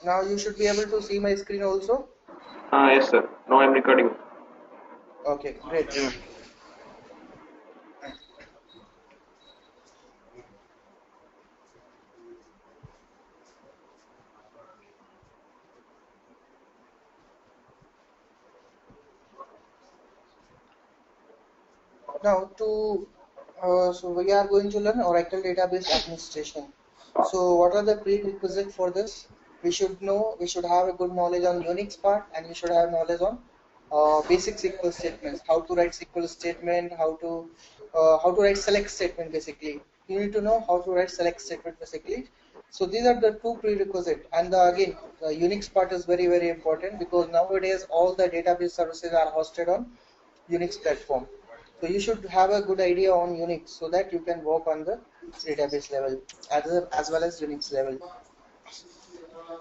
Now you should be able to see my screen also. Yes, sir. Now I'm recording. Okay, great. Now so we are going to learn Oracle Database Administration. So what are the prerequisites for this? We should have a good knowledge on Unix part, and we should have knowledge on basic SQL statements, how to write SQL statement, how to write select statement basically. You need to know how to write select statement basically. So these are the two prerequisites, and again the Unix part is very important because nowadays all the database services are hosted on Unix platform. So you should have a good idea on Unix so that you can work on the database level as well as Unix level.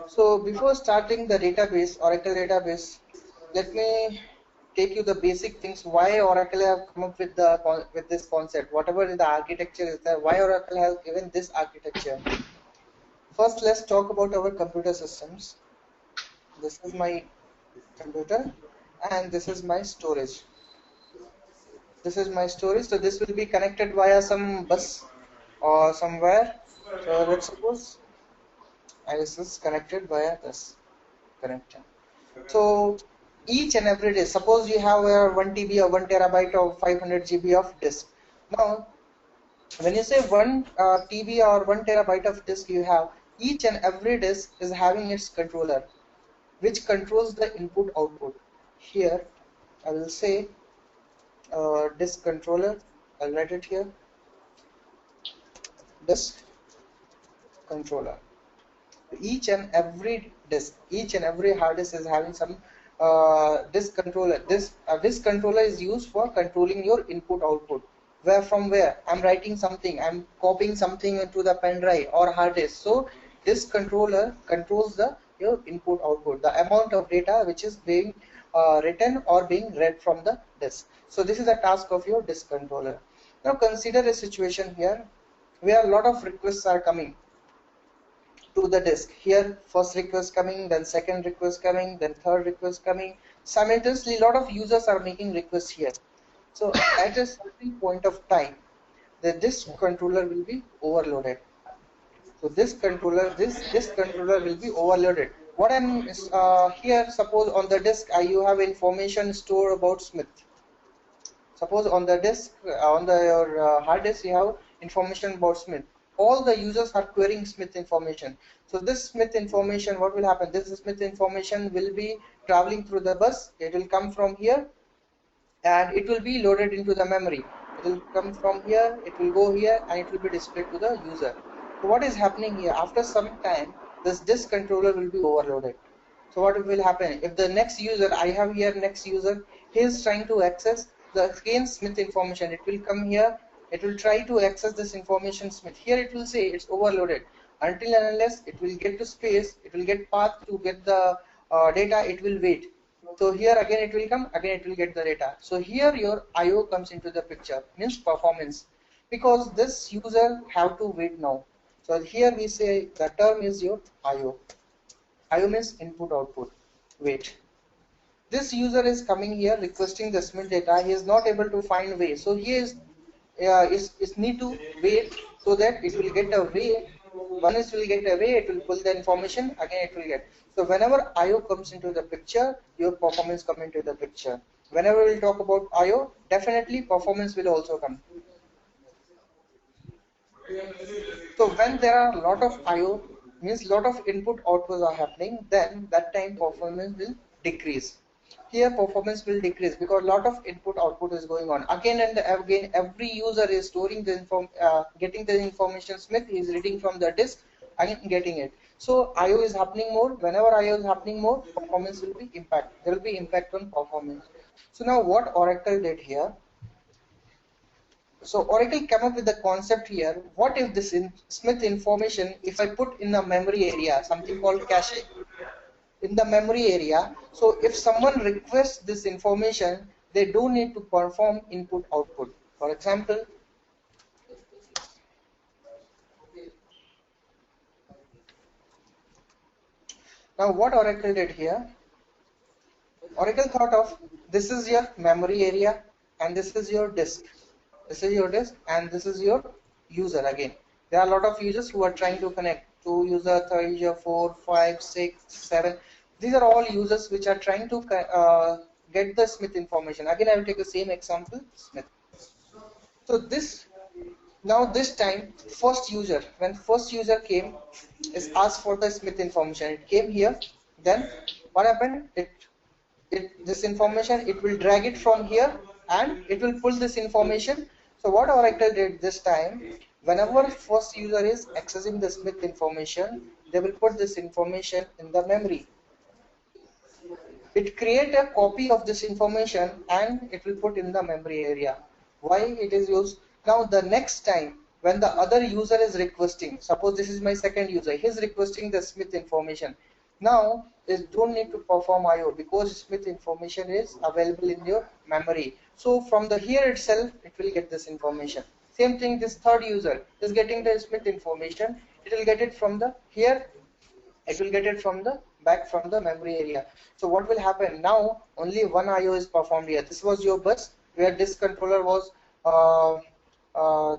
So before starting the database, Oracle database, let me take you the basic things why Oracle have come up with this concept. Whatever the architecture is there, why Oracle has given this architecture. First, let's talk about our computer systems. This is my computer, and this is my storage. This is my storage, so this will be connected via some bus or somewhere. So let's suppose this is connected via this connection. So each and every day, suppose you have a 1 TB or 1 terabyte or 500 GB of disk. Now when you say 1 TB or 1 terabyte of disk you have, each and every disk is having its controller which controls the input output. Here I will say disk controller. I'll write it here, disk controller. Each and every disk, each and every hard disk is having some disk controller. Disk controller is used for controlling your input output. Where I'm writing something, I'm copying something into the pen drive or hard disk. So disk controller controls your input output, the amount of data which is being written or being read from the disk. So this is the task of your disk controller. Now consider a situation here where a lot of requests are coming to the disk. Here first request coming, then second request coming, then third request coming. Simultaneously a lot of users are making requests here. So at a certain point of time the disk controller will be overloaded. So this controller will be overloaded. What I'm here, suppose on the disk you have information stored about Smith. Suppose on the disk, on your hard disk, you have information about Smith. All the users are querying Smith information. So this Smith information, what will happen? This Smith information will be traveling through the bus. It will come from here, and it will be loaded into the memory. It will come from here, it will go here, and it will be displayed to the user. So what is happening here? After some time, this disk controller will be overloaded. So what will happen? If the next user, I have here next user, he is trying to access the again Smith information. It will come here. It will try to access this information Smith. Here it will say it's overloaded. Until and unless it will get to space, it will get path to get the data, it will wait. So here again it will come, again it will get the data. So here your IO comes into the picture, means performance, because this user have to wait now. So here we say the term is your IO. IO means input output. Wait. This user is coming here requesting the Smith data. He is not able to find way. So he is need to wait so that it will get a way. Once it will get away, it will pull the information, again it will get. So whenever IO comes into the picture, your performance comes into the picture. Whenever we'll talk about IO, definitely performance will also come. So when there are a lot of IO, means lot of input outputs are happening, then that time performance will decrease. Here performance will decrease because a lot of input output is going on. Again and again, every user is storing the getting the information. Smith is reading from the disk, again getting it. So IO is happening more. Whenever IO is happening more, performance will be impact. There will be impact on performance. So now what Oracle did here? So Oracle came up with the concept here. What if this Smith information, if I put in the memory area, something called cache, in the memory area. So if someone requests this information, they don't need to perform input output. For example, Now what Oracle did here, Oracle thought of, this is your memory area and this is your disk. This is your disk and this is your user again. There are a lot of users who are trying to connect. 2 user, 3 user, 4, 5, 6, 7. These are all users which are trying to get the Smith information. Again, I will take the same example, Smith. So this, now this time, when first user came, is asked for the Smith information. It came here. Then what happened? This information, it will drag it from here and it will pull this information. So what Oracle did this time, whenever first user is accessing the Smith information, they will put this information in the memory. It create a copy of this information and it will put in the memory area. Why it is used? Now the next time when the other user is requesting, suppose this is my second user, he is requesting the Smith information. Now they don't need to perform IO because Smith information is available in your memory. So from the here itself, it will get this information. Same thing, this third user is getting the Smith information. It will get it from the here. It will get it from the back from the memory area. So what will happen now? Only one IO is performed here. This was your bus where this controller was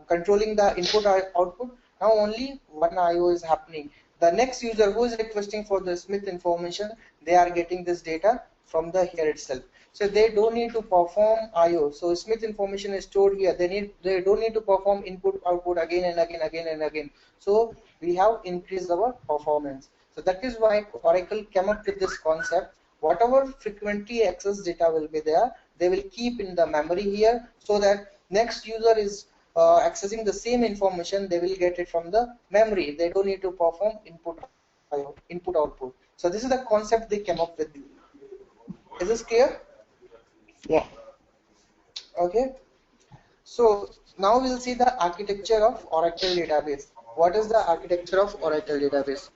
controlling the input output. Now only one IO is happening. The next user who is requesting for the Smith information, they are getting this data from the here itself. So they don't need to perform IO. So Smith information is stored here. They don't need to perform input output again and again. So we have increased our performance. So that is why Oracle came up with this concept. Whatever frequently accessed data will be there, they will keep in the memory here, so that next user is accessing the same information, they will get it from the memory. They don't need to perform input output. So this is the concept they came up with. Is this clear? Yeah. Okay. So now we'll see the architecture of Oracle database. What is the architecture of Oracle database?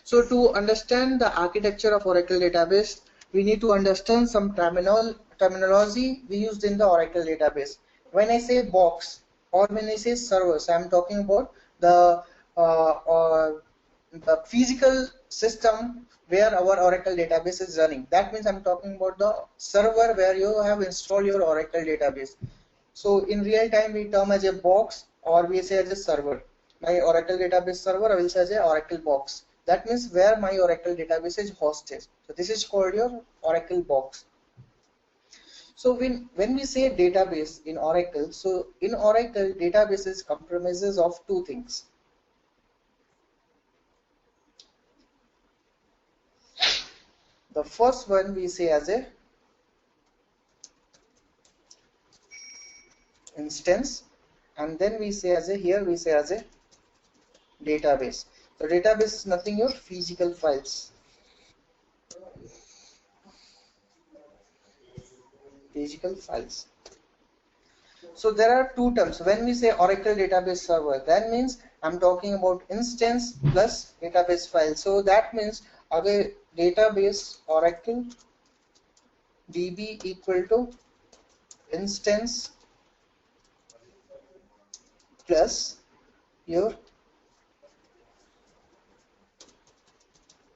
So to understand the architecture of Oracle database, we need to understand some terminology we used in the Oracle database. When I say box or when I say servers, I am talking about the physical system where our Oracle database is running. That means I'm talking about the server where you have installed your Oracle database. So in real time we term as a box, or we say as a server. My Oracle database server, I will say as a Oracle box. That means where my Oracle database is hosted. So this is called your Oracle box. So when we say database in Oracle, so in Oracle databases comprises of two things. The first one we say as a instance, and then we say as a, here we say as a database. The database is nothing your physical files. Physical files. So there are two terms. When we say Oracle database server, that means I'm talking about instance plus database file. So that means our database Oracle DB equal to instance plus your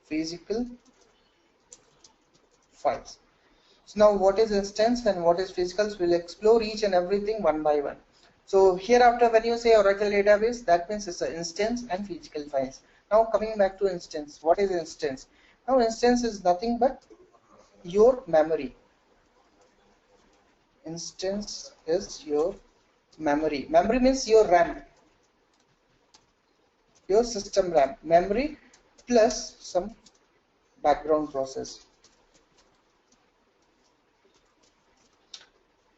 physical files. So now what is instance and what is physicals, we'll explore each and everything one by one. So hereafter when you say Oracle database, that means it's an instance and physical files. Now coming back to instance, what is instance? Now instance is nothing but your memory. Instance is your memory. Memory means your RAM, your system RAM. Memory plus some background process.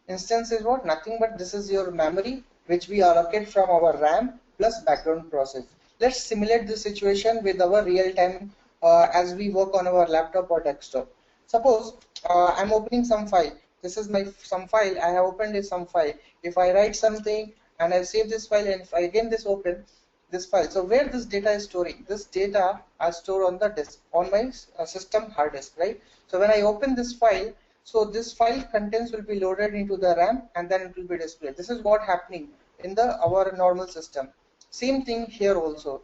Instance is what? Nothing but this is your memory which we allocate from our RAM plus background process. Let's simulate this situation with our real-time as we work on our laptop or desktop. Suppose I'm opening some file. This is my some file. I have opened some file. If I write something and I save this file, and if I again open this file, so where this data is storing? This data are stored on the disk, on my system hard disk, right? So when I open this file, so this file contents will be loaded into the RAM and then it will be displayed. This is what happening in the our normal system. Same thing here also.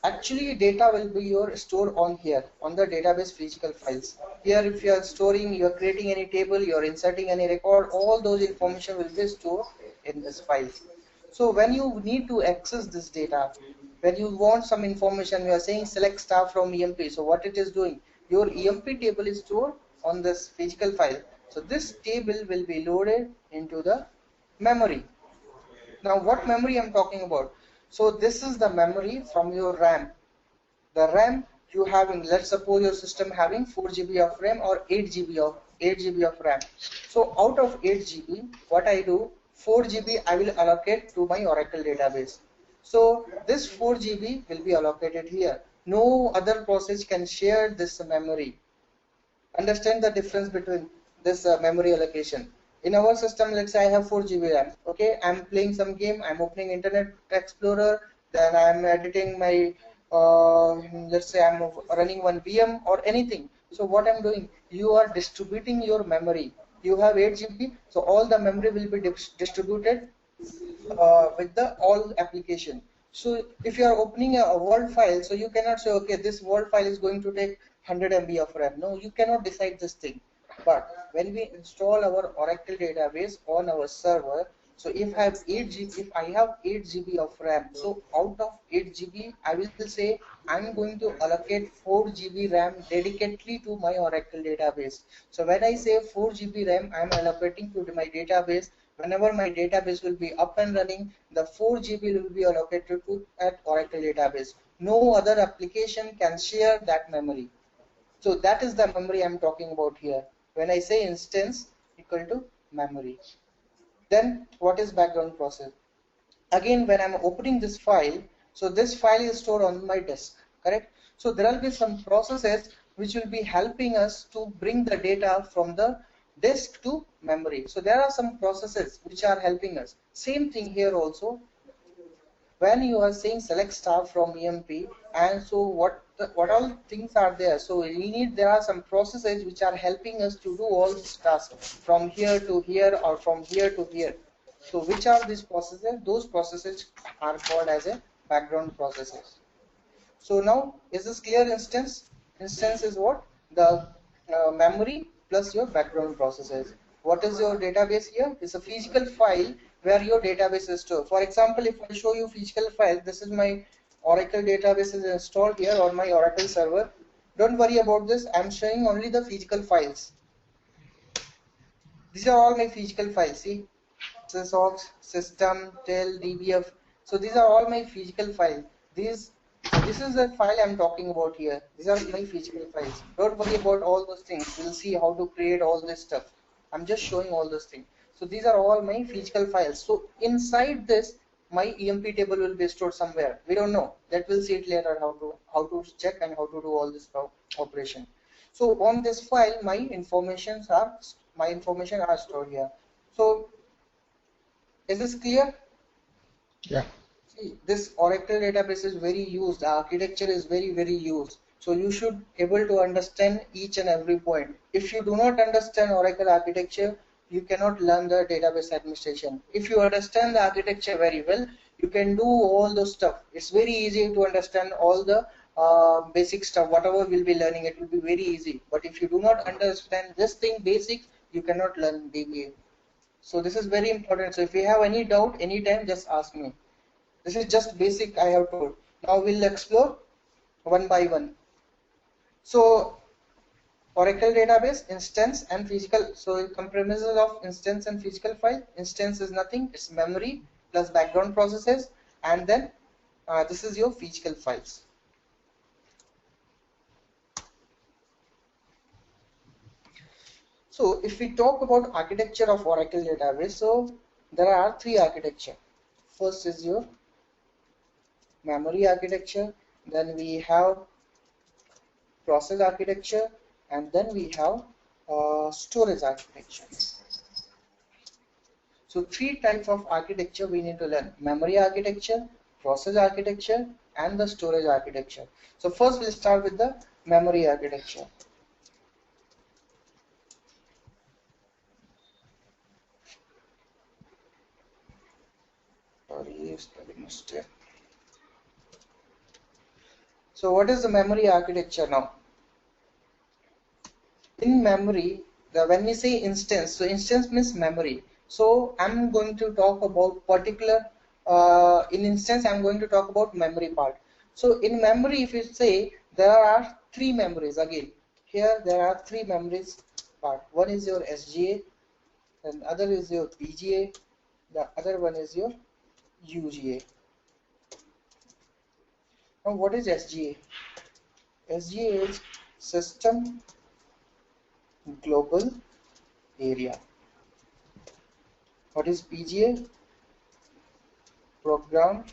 Actually, data will be your stored on here on the database physical files. Here, if you are storing, you are creating any table, you are inserting any record, all those information will be stored in this files. So when you need to access this data, when you want some information, you are saying select star from EMP. So what it is doing, your EMP table is stored on this physical file. So this table will be loaded into the memory. Now what memory I'm talking about? So this is the memory from your RAM. The RAM you having, let's suppose your system having 4 GB of RAM or 8 GB of RAM. So out of 8 GB, what I do, 4 GB I will allocate to my Oracle database. So this 4 GB will be allocated here. No other process can share this memory. Understand the difference between this memory allocation. In our system, let's say I have 4 GB RAM. Okay, I'm playing some game, I'm opening Internet Explorer, then I'm editing my, let's say I'm running one VM or anything. So what I'm doing, you are distributing your memory. You have 8 GB, so all the memory will be distributed with the all application. So if you are opening a Word file, so you cannot say, okay, this Word file is going to take 100 MB of RAM. No, you cannot decide this thing. But when we install our Oracle database on our server, so if I have 8 GB, if I have 8 GB of RAM, so out of 8 GB, I will say I'm going to allocate 4 GB RAM dedicatedly to my Oracle database. So when I say 4 GB RAM, I'm allocating to my database. Whenever my database will be up and running, the 4 GB will be allocated to that Oracle database. No other application can share that memory. So that is the memory I'm talking about here. When I say instance equal to memory. Then what is background process? Again, when I'm opening this file, so this file is stored on my disk, correct? So there will be some processes which will be helping us to bring the data from the disk to memory. So there are some processes which are helping us. Same thing here also. When you are saying select star from EMP, and so what all things are there? So we need, there are some processes which are helping us to do all this task from here to here or from here to here. So which are these processes? Those processes are called as a background processes. So now, is this clear? Instance is what? The memory plus your background processes. What is your database here? It's a physical file where your database is stored. For example, if I show you physical file, this is my Oracle database is installed here on my Oracle server. Don't worry about this. I'm showing only the physical files. These are all my physical files. See, sysox, system, tel, dbf. So these are all my physical files. This is the file I'm talking about here. These are my physical files. Don't worry about all those things. We'll see how to create all this stuff. I'm just showing all those things. So these are all my physical files. So inside this, my EMP table will be stored somewhere. We don't know. That we'll see it later how to check and how to do all this operation. So on this file, my information are stored here. So is this clear? Yeah. See, this Oracle database is very used. The architecture is very used. So you should able to understand each and every point. If you do not understand Oracle architecture, you cannot learn the database administration. If you understand the architecture very well, you can do all the stuff. It's very easy to understand all the basic stuff. Whatever we'll be learning, it will be very easy. But if you do not understand this thing basics, you cannot learn DBA. So this is very important. So if you have any doubt, anytime, just ask me. This is just basic I have told. Now we'll explore one by one. So Oracle database, instance and physical. So it comprises of instance and physical file. Instance is nothing, it's memory plus background processes, and then this is your physical files. So if we talk about architecture of Oracle database, so there are three architecture. First is your memory architecture, then we have process architecture, and then we have storage architecture. So three types of architecture we need to learn: memory architecture, process architecture, and the storage architecture. So first we'll start with the memory architecture. Sorry, spelling mistake. So what is the memory architecture now? In memory, when we say instance, so instance means memory. So I'm going to talk about particular, in instance I'm going to talk about memory part. So in memory, if you say, there are three memories. Again, here there are three memories part. One is your SGA, and other is your PGA, the other one is your UGA. Now what is SGA? SGA is System Global Area. What is PGA? Program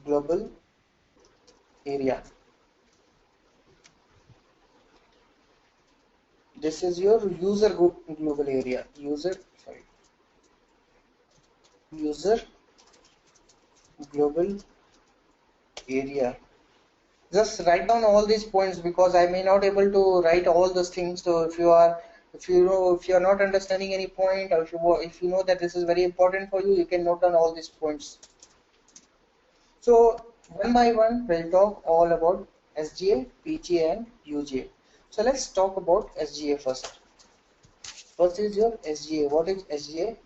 Global Area. This is your user group global area. User global area. Just write down all these points because I may not able to write all those things. So if you are not understanding any point, or if you know that this is very important for you, you can note down all these points. So one by one we'll talk all about SGA, PGA and UGA. So let's talk about SGA first. First is your SGA. What is SGA?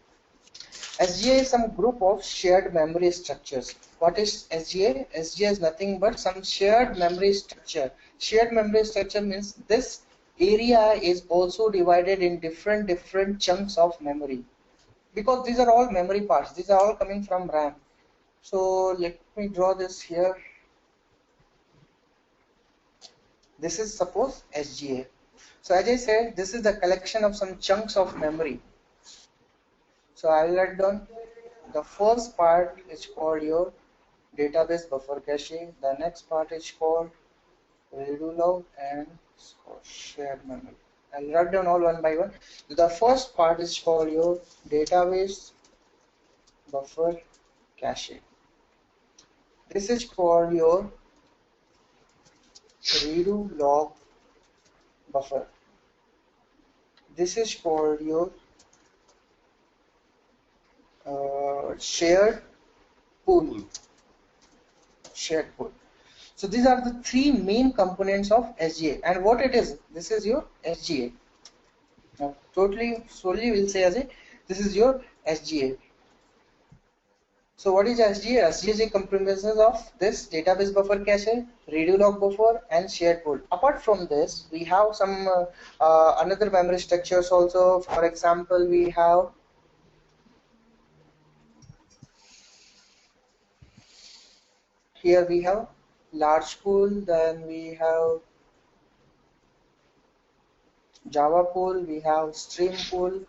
SGA is some group of shared memory structures. What is SGA? SGA is nothing but some shared memory structure. Shared memory structure means this area is also divided in different chunks of memory, because these are all memory parts. These are all coming from RAM. So let me draw this here. This is suppose SGA. So as I said, this is the collection of some chunks of memory. So I will write down the first part is called your database buffer cache. The next part is called redo log and shared memory. I'll write down all one by one. The first part is called your database buffer cache. This is called your redo log buffer. This is called your shared pool. So these are the three main components of SGA. And what it is, this is your SGA. Now solely we'll say as a, this is your SGA. So what is SGA? SGA is a comprises of this database buffer cache, redo log buffer and shared pool. Apart from this, we have some another memory structures also. For example, we have here we have large pool, then we have Java pool, we have stream pool.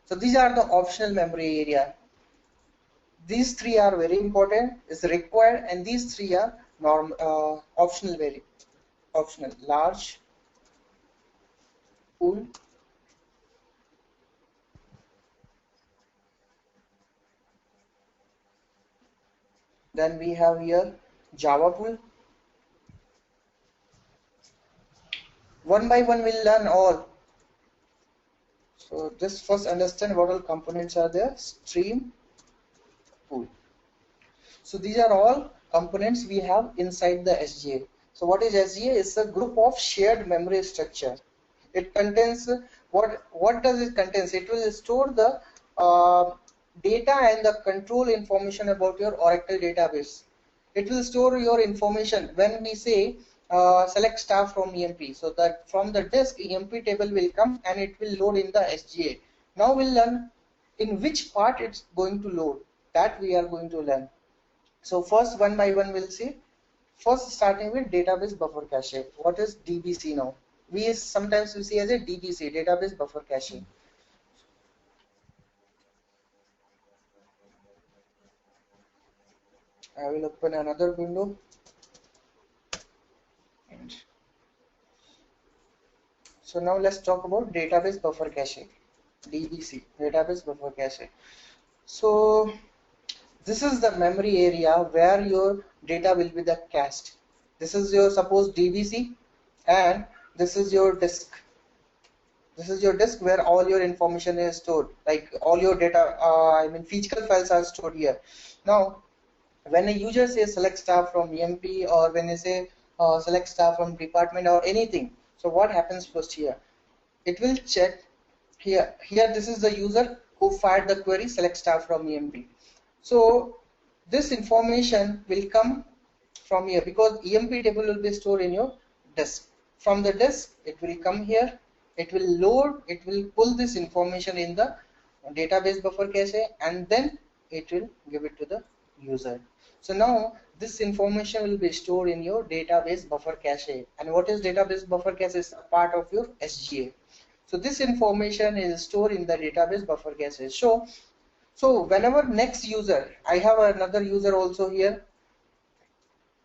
So these are the optional memory area. These three are very important, is required, and these three are optional, very optional. Large pool, then we have here Java pool. One by one we'll learn all. So just first understand what all components are there. Stream pool. So these are all components we have inside the SGA. So what is SGA? It's a group of shared memory structure. It contains what does it contain? It will store the data and the control information about your Oracle database. It will store your information when we say select star from EMP. So that from the disk EMP table will come and it will load in the SGA. Now we'll learn in which part it's going to load. That we are going to learn. So first one by one we'll see. First starting with database buffer cache. What is DBC now? Sometimes we see as a DBC, database buffer cache. I will open another window. So now let's talk about database buffer cache. DBC, database buffer cache. So this is the memory area where your data will be the cached. This is your suppose DBC, and this is your disk. This is your disk where all your information is stored, like all your data, I mean physical files are stored here. Now when a user says select staff from EMP, or when they say select staff from department or anything, so what happens first here? It will check here this is the user who fired the query select staff from EMP. So this information will come from here, because EMP table will be stored in your disk. From the disk it will come here, it will load, it will pull this information in the database buffer cache, and then it will give it to the user. So now this information will be stored in your database buffer cache. And what is database buffer cache? Is a part of your SGA. So this information is stored in the database buffer cache. So whenever next user, I have another user also here.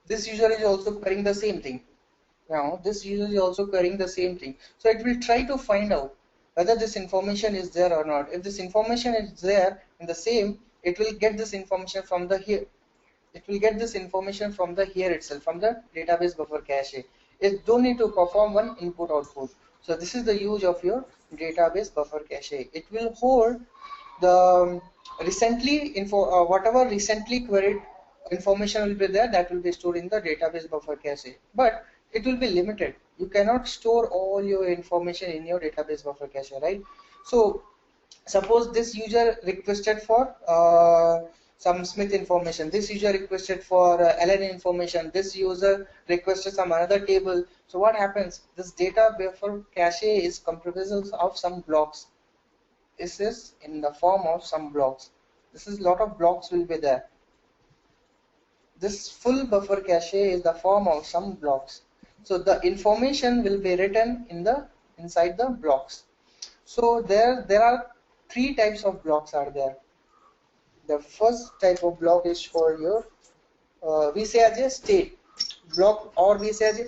This user is also querying the same thing. Now this user is also querying the same thing. So it will try to find out whether this information is there or not. If this information is there in the same, it will get this information from the here. It will get this information from the here itself, from the database buffer cache. It don't need to perform one input output. So this is the use of your database buffer cache. It will hold the whatever recently queried information will be there, that will be stored in the database buffer cache. But it will be limited. You cannot store all your information in your database buffer cache, right? So suppose this user requested for some Smith information, this user requested for Ellen information, this user requested some another table. So what happens? This data buffer cache is composed of some blocks. This is in the form of some blocks. This is lot of blocks will be there. This full buffer cache is the form of some blocks. So the information will be written in the inside the blocks. So there are three types of blocks are there. The first type of block is for your we say as a state block, or we say as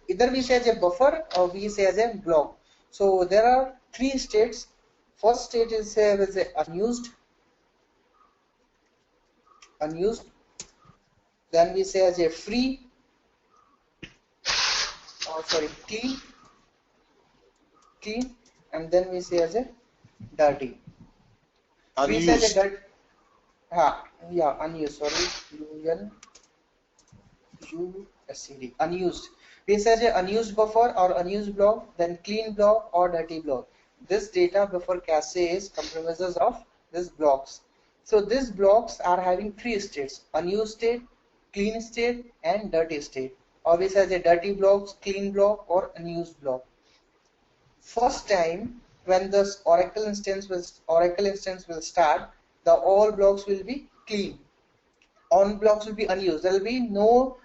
either we say as a buffer or we say as a block. So there are three states. First state is unused. Then we say as a free, clean, and then we say as a dirty. Unused. We say as a dirty. Unused. Sorry, USCD. Unused. We say as a unused buffer or unused block, then clean block or dirty block. This data buffer cache is comprises of these blocks. So these blocks are having three states: unused state, clean state, and dirty state. Or we say as a dirty blocks, clean block, or unused block. First time when this Oracle instance will start, the all blocks will be clean. All blocks will be unused. There will be no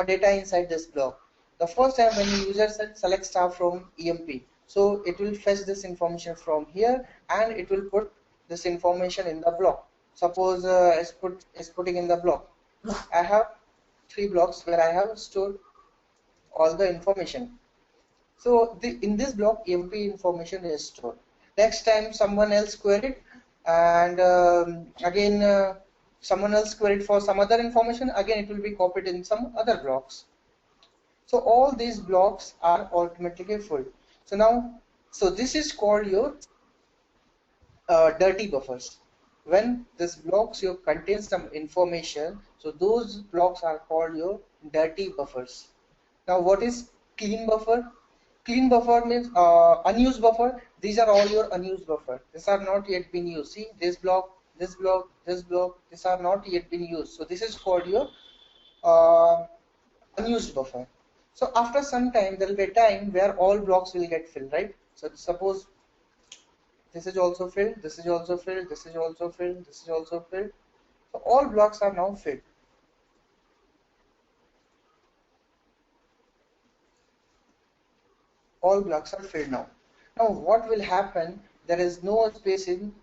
data inside this block. The first time when the user said select staff from EMP, so it will fetch this information from here and it will put this information in the block. Suppose it's putting in the block. I have three blocks where I have stored all the information. So in this block EMP information is stored. Next time someone else queried, and again someone else queried for some other information, again it will be copied in some other blocks. So all these blocks are automatically full. So now, this is called your dirty buffers. When this blocks contains some information, so those blocks are called your dirty buffers. Now what is clean buffer? Clean buffer means unused buffer. These are all your unused buffer. These are not yet been used. See, this block, this block, this block, these are not yet been used. So this is called your unused buffer. So after some time, there will be a time where all blocks will get filled, right? So suppose this is also filled, this is also filled, this is also filled, this is also filled. So all blocks are now filled. All blocks are filled now. Now what will happen? There is no space in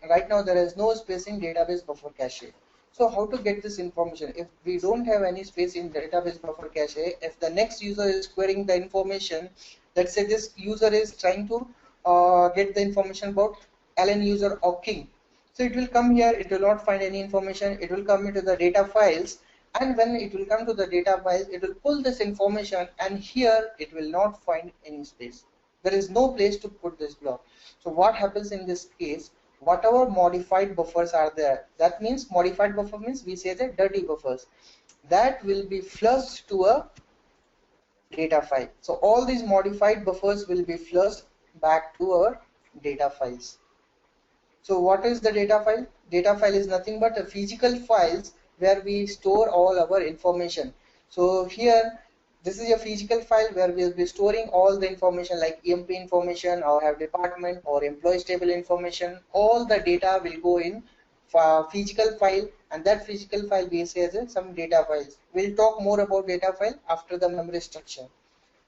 right now. There is no space in database buffer cache. So how to get this information? If we don't have any space in database buffer cache, if the next user is querying the information, let's say this user is trying to get the information about Alan user or King. So it will come here, it will not find any information, it will come into the data files, and when it will come to the data files, it will pull this information, and here it will not find any space. There is no place to put this block. So what happens in this case? whatever modified buffers are there, that means modified buffer means we say the dirty buffers, that will be flushed to a data file. So all these modified buffers will be flushed back to our data files. So what is the data file? Data file is nothing but a physical files where we store all our information. So here, this is a physical file where we'll be storing all the information like EMP information, or have department or employees table information. All the data will go in physical file, and that physical file we say as some data files. We'll talk more about data file after the memory structure.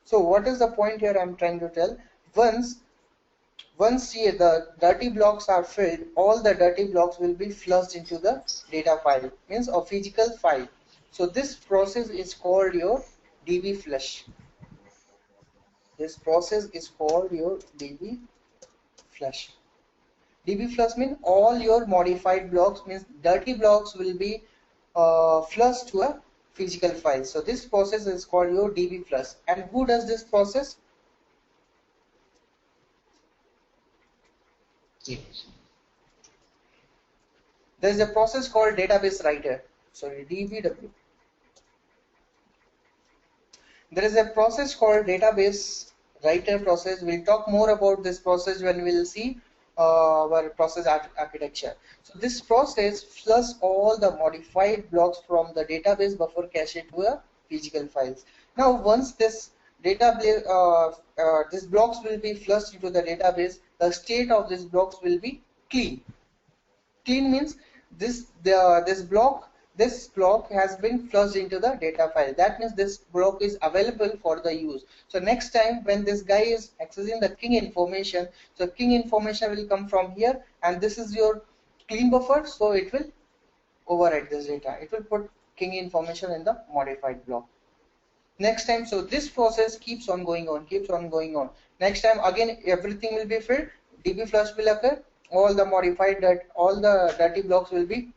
So what is the point here I'm trying to tell? Once here the dirty blocks are filled, all the dirty blocks will be flushed into the data file, means a physical file. So this process is called your DB flush. This process is called your DB flush. DB flush means all your modified blocks, means dirty blocks will be flushed to a physical file. So this process is called your DB flush. And who does this process? There is a process called database writer. Sorry, DBW. There is a process called database writer process. We'll talk more about this process when we'll see our process architecture. So this process flushes all the modified blocks from the database buffer cache to a physical files. Now once this database, these blocks will be flushed into the database, the state of these blocks will be clean. Clean means this block has been flushed into the data file. That means this block is available for the use. So next time when this guy is accessing the king information, so king information will come from here, and this is your clean buffer, so it will overwrite this data. It will put king information in the modified block. Next time, so this process keeps on going on. Next time again everything will be filled, DB flush will occur, all the modified all the dirty blocks will be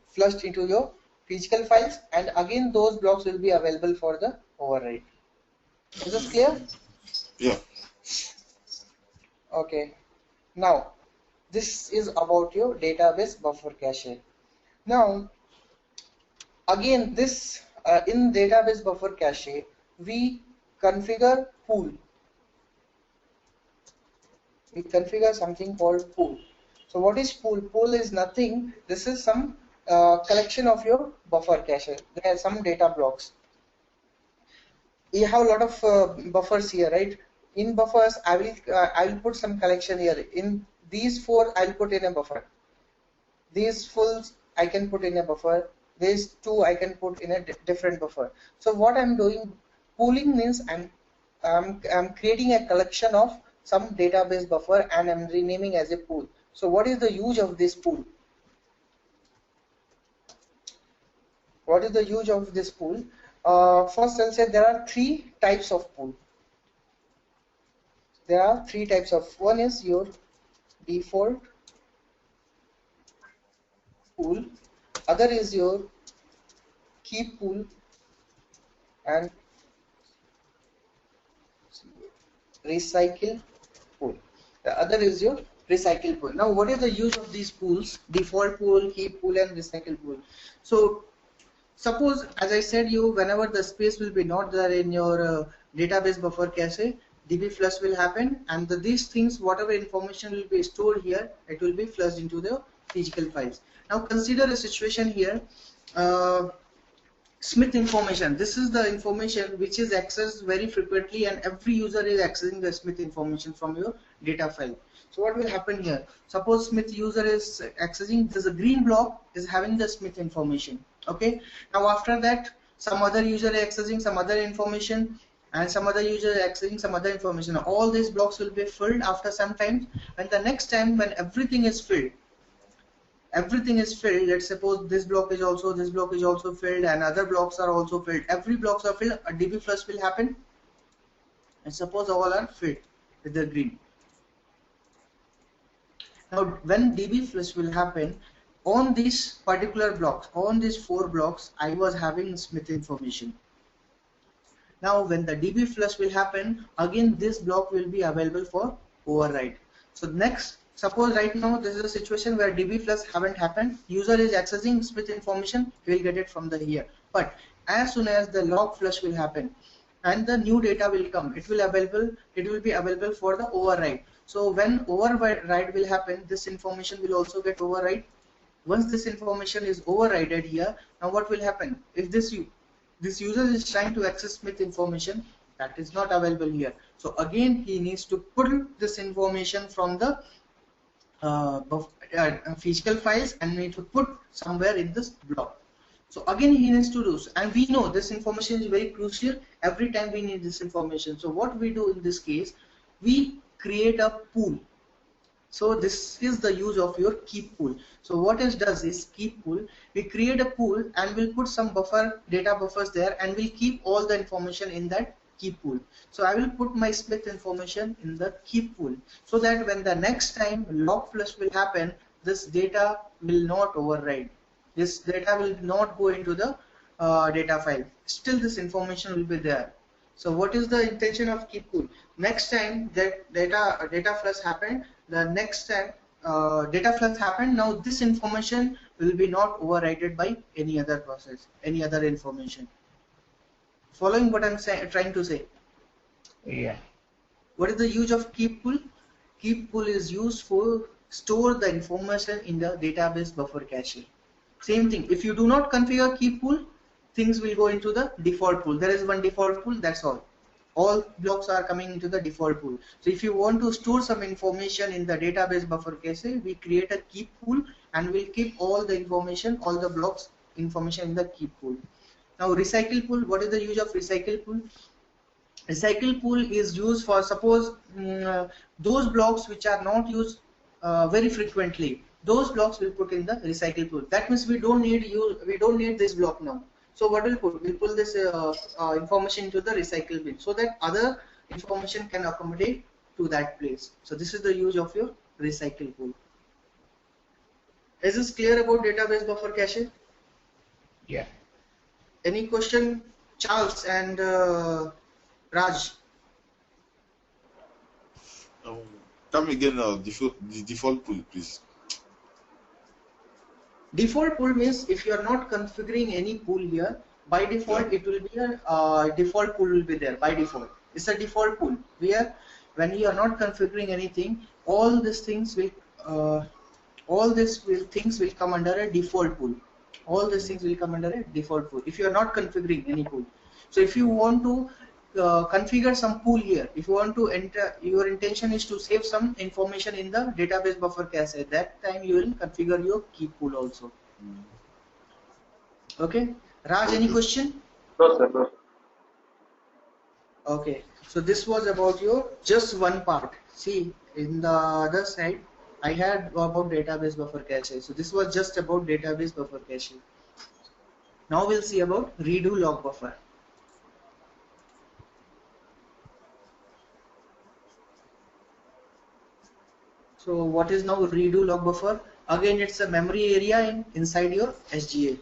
flushed into your physical files, and again those blocks will be available for the override. Is this clear? Yeah. Okay. Now this is about your database buffer cache. Now again this in database buffer cache we configure pool. We configure something called pool. So what is pool? Pool is nothing. This is some collection of your buffer cache. There are some data blocks. You have a lot of buffers here, right? In buffers, I will put some collection here. In these four, I'll put in a buffer. These fulls I can put in a buffer. These two I can put in a different buffer. So what I'm doing, pooling means I'm creating a collection of some database buffer and I'm renaming as a pool. So what is the use of this pool? What is the use of this pool? First I'll say there are three types of pool. There are three types of. One is your default pool, other is your keep pool, and recycle pool. The other is your recycle pool. Now what is the use of these pools? Default pool, keep pool, and recycle pool. So suppose, as I said, whenever the space will be not there in your database buffer cache, DB flush will happen, and these things, whatever information will be stored here, it will be flushed into the physical files. Now consider a situation here. Smith information. This is the information which is accessed very frequently, and every user is accessing the Smith information from your data file. So what will happen here? Suppose Smith user is accessing, there's a green block is having the Smith information. Okay. Now after that, some other user is accessing some other information, and some other user is accessing some other information. All these blocks will be filled after some time, and the next time when everything is filled, let's suppose this block is also filled, and other blocks are also filled. Every blocks are filled, a DB flush will happen, and suppose all are filled with the green. Now when DB flush will happen, on these particular blocks, on these four blocks, I was having Smith information. Now when the DB flush will happen, again this block will be available for override. So suppose right now this is a situation where DB flush haven't happened, user is accessing Smith information, he will get it from the here. But as soon as the log flush will happen and the new data will come, it will be available for the override. So when override will happen, this information will also get override. Once this information is overridden here, now what will happen? If this user is trying to access Smith information, that is not available here. So again, he needs to pull this information from the physical files and need to put somewhere in this block. So again, he needs to do, and we know this information is very crucial. Every time we need this information. So what we do in this case, we create a pool. So this is the use of your keep pool. So what it does is keep pool. We create a pool and we'll put some data buffers there, and we'll keep all the information in that keep pool. So I will put my Smith information in the keep pool, so that when the next time log flush will happen, this data will not override. This data will not go into the data file. Still this information will be there. So what is the intention of keep pool? Next time that data flush happened, the next time data flush happened, now this information will be not overridden by any other process, any other information. Following what I'm trying to say? Yeah. What is the use of keep pool? Keep pool is used for store the information in the database buffer cache. Same thing. If you do not configure keep pool, things will go into the default pool. There is one default pool. That's all. All blocks are coming into the default pool. So if you want to store some information in the database buffer cache, we create a keep pool and we'll keep all the information, all the blocks information in the keep pool. Now recycle pool, what is the use of recycle pool? Recycle pool is used for, suppose those blocks which are not used very frequently, those blocks will put in the recycle pool. That means we don't need this block now. So what we'll put? We'll pull this information into the recycle bin, so that other information can accommodate to that place. So this is the use of your recycle pool. Is this clear about database buffer cache? Yeah. Any question, Charles and Raj? Come again now, the default pool, please. Default pool means if you are not configuring any pool here, by default it will be a default pool will be there by default. It's a default pool where when you are not configuring anything, all these things will things will come under a default pool. All these things will come under a default pool if you are not configuring any pool. So if you want to configure some pool here, if you want to enter, your intention is to save some information in the database buffer cache, at that time you will configure your keep pool also. Okay, Raj, any question? No, sir. No. Okay, so this was about your just one part. See, in the other side I had about database buffer cache. So this was just about database buffer cache. Now we'll see about redo log buffer. So what is now redo log buffer? Again, it's a memory area inside your SGA.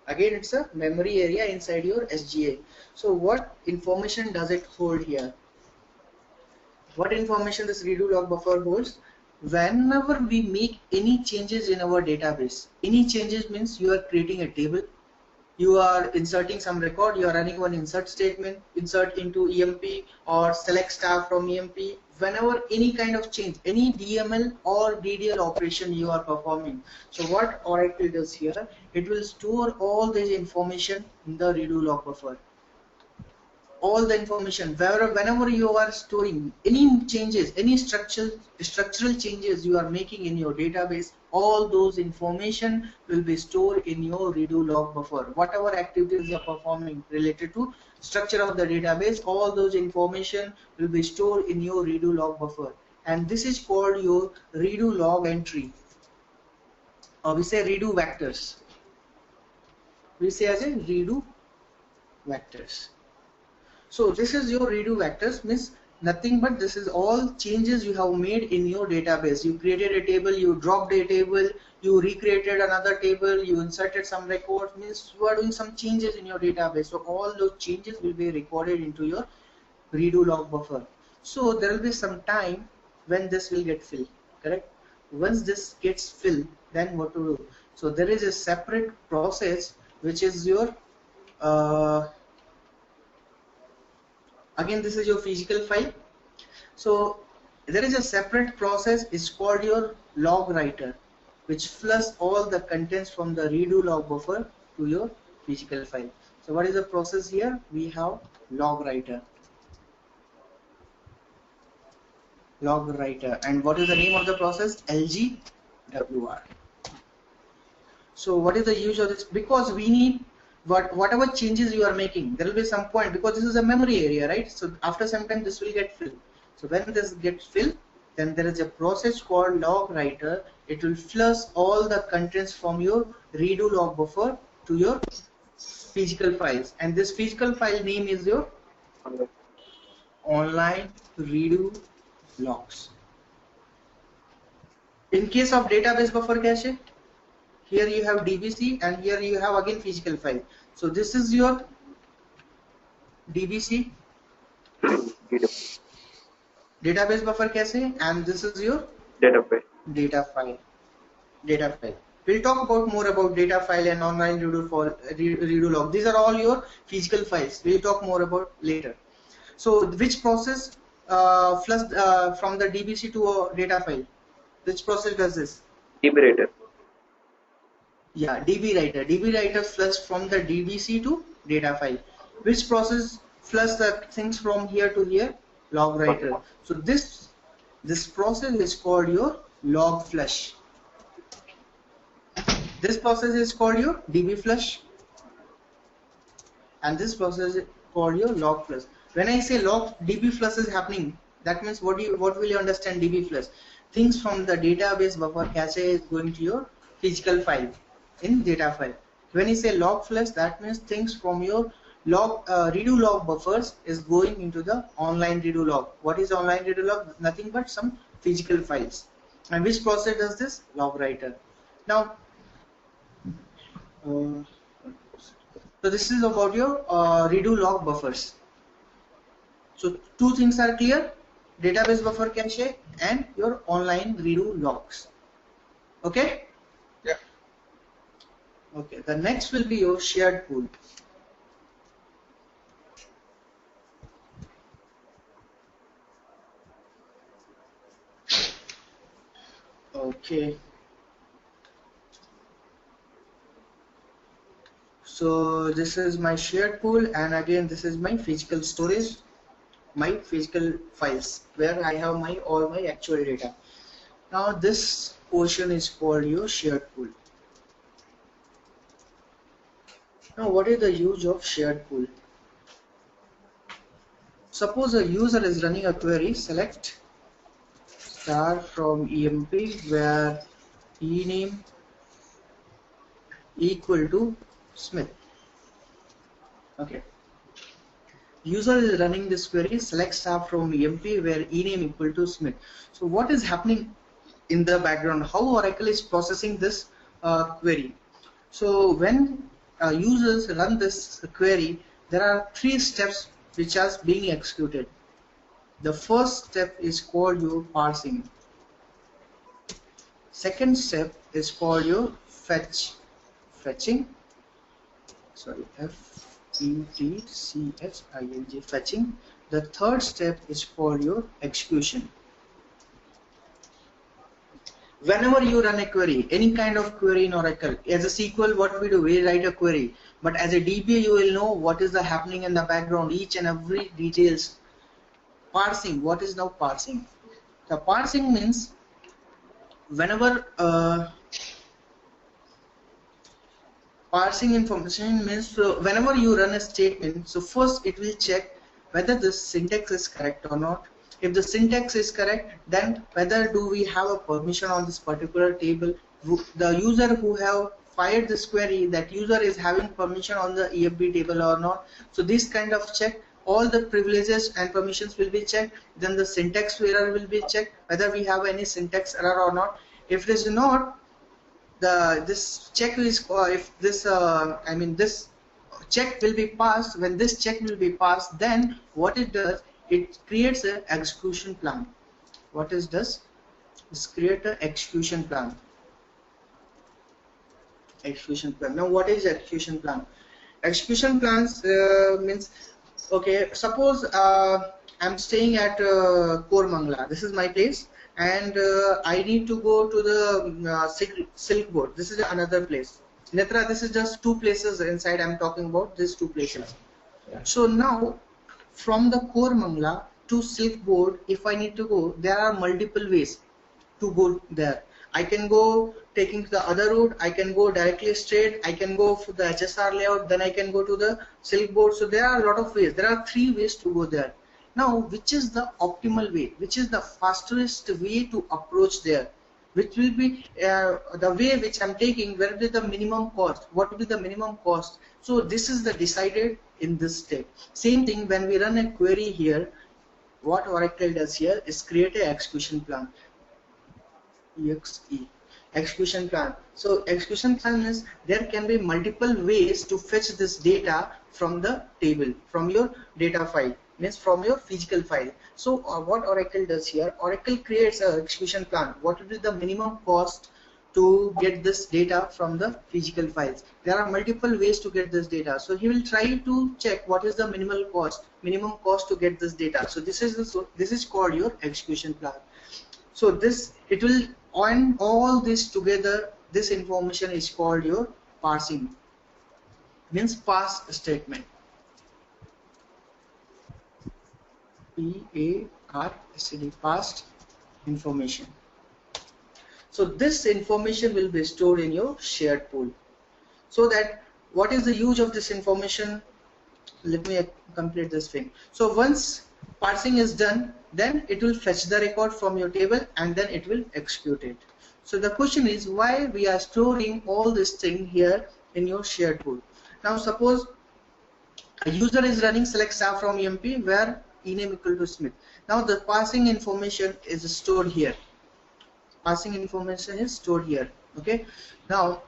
Again, it's a memory area inside your SGA. So what information does it hold here? What information this redo log buffer holds? Whenever we make any changes in our database, any changes means you are creating a table, you are inserting some record, you are running one insert statement, insert into EMP or select star from EMP. Whenever any kind of change, any DML or DDL operation you are performing, so what Oracle does here, it will store all this information in the redo log buffer. All the information, whenever you are storing any changes, any structural changes you are making in your database, all those information will be stored in your redo log buffer. Whatever activities you are performing related to structure of the database, all those information will be stored in your redo log buffer, and this is called your redo log entry, or we say redo vectors. We say as a redo vectors. So this is your redo vectors, means nothing but this is all changes you have made in your database. You created a table, you dropped a table, you recreated another table, you inserted some records, means you are doing some changes in your database. So all those changes will be recorded into your redo log buffer. So there will be some time when this will get filled, correct? once this gets filled, then what to do? So there is a separate process which is your again this is your physical file. So there is a separate process, it's called your log writer, which flushes all the contents from the redo log buffer to your physical file. So what is the process here? We have log writer. Log writer. And what is the name of the process? LGWR. So what is the use of this? Because we need whatever changes you are making, there will be some point, because this is a memory area, right? So after some time this will get filled. So when this gets filled, then there is a process called log writer. It will flush all the contents from your redo log buffer to your physical files, and this physical file name is your online redo logs. In case of database buffer cache, here you have DBC and here you have again physical file. So this is your DBC, database buffer cache, and this is your data file. We'll talk about more about data file and online redo log. These are all your physical files. We'll talk more about later. So which process flushed from the DBC to a data file? Which process does this? DB writer. Yeah, DB writer. DB writer flushed from the DBC to data file. Which process flushed the things from here to here? Log writer. So this process is called your log flush. This process is called your DB flush, and this process is called your log flush. When I say DB flush is happening, that means what will you understand DB flush? Things from the database buffer cache is going to your physical file in data file. When you say log flush, that means things from your redo log buffers is going into the online redo log. What is online redo log? Nothing but some physical files. And which process does this? Log writer. Now, so this is about your redo log buffers. So two things are clear: database buffer cache and your online redo logs. Okay? Yeah. Okay. The next will be your shared pool. Okay. So this is my shared pool, and again this is my physical storage, my physical files where I have all my actual data. Now this portion is called your shared pool. Now what is the use of shared pool? Suppose a user is running a query, select star from EMP where ename equal to Smith. Okay. User is running this query, select star from EMP where ename equal to Smith. So what is happening in the background? How Oracle is processing this query? So when users run this query, there are 3 steps which are being executed. The first step is called your parsing. Second step is called your fetching. Sorry, fetching. Fetching. The third step is called your execution. Whenever you run a query, any kind of query in Oracle, as a SQL, what we do, we write a query. But as a DBA, you will know what is happening in the background, each and every details. Parsing. What is now parsing? The parsing means whenever parsing information means whenever you run a statement, so first it will check whether the syntax is correct or not. If the syntax is correct, then whether do we have a permission on this particular table. The user who have fired this query, that user is having permission on the EFB table or not. So this kind of check, all the privileges and permissions will be checked. Then the syntax error will be checked, whether we have any syntax error or not. If it is not, this check is this check will be passed. When this check will be passed, then what it does, it creates an execution plan. What it does? is create a execution plan. Execution plan. Now what is execution plan? Execution plans means, okay, suppose I'm staying at Kormangla. This is my place, and I need to go to the Silk Board. This is another place. Netra, this is just two places inside. I'm talking about these two places. Yeah. So now, from the Kormangla to Silk Board, if I need to go, there are multiple ways to go there. I can go taking the other route, I can go directly straight, I can go for the HSR layout, then I can go to the Silk Board. So there are a lot of ways. There are 3 ways to go there. Now, which is the optimal way? Which is the fastest way to approach there? Which will be the way which I'm taking, where will be the minimum cost? What will be the minimum cost? So this is the decided in this step. Same thing when we run a query here, what Oracle does here is create an execution plan. EXE, execution plan. So execution plan is there can be multiple ways to fetch this data from the table, from your data file, means from your physical file. So what Oracle does here, Oracle creates an execution plan. What will be the minimum cost to get this data from the physical files? There are multiple ways to get this data. So he will try to check what is the minimum cost to get this data. So this is called your execution plan. So this, it will, on all this together, this information is called your parsing, means parse statement. P-A-R-S-E-D, parsed information. So this information will be stored in your shared pool. So that, what is the use of this information? Let me complete this thing. So once parsing is done, then it will fetch the record from your table and then it will execute it. So the question is, why we are storing all this thing here in your shared pool? Now suppose a user is running select staff from EMP where ename equal to Smith. Now the parsing information is stored here. Parsing information is stored here. Okay. Now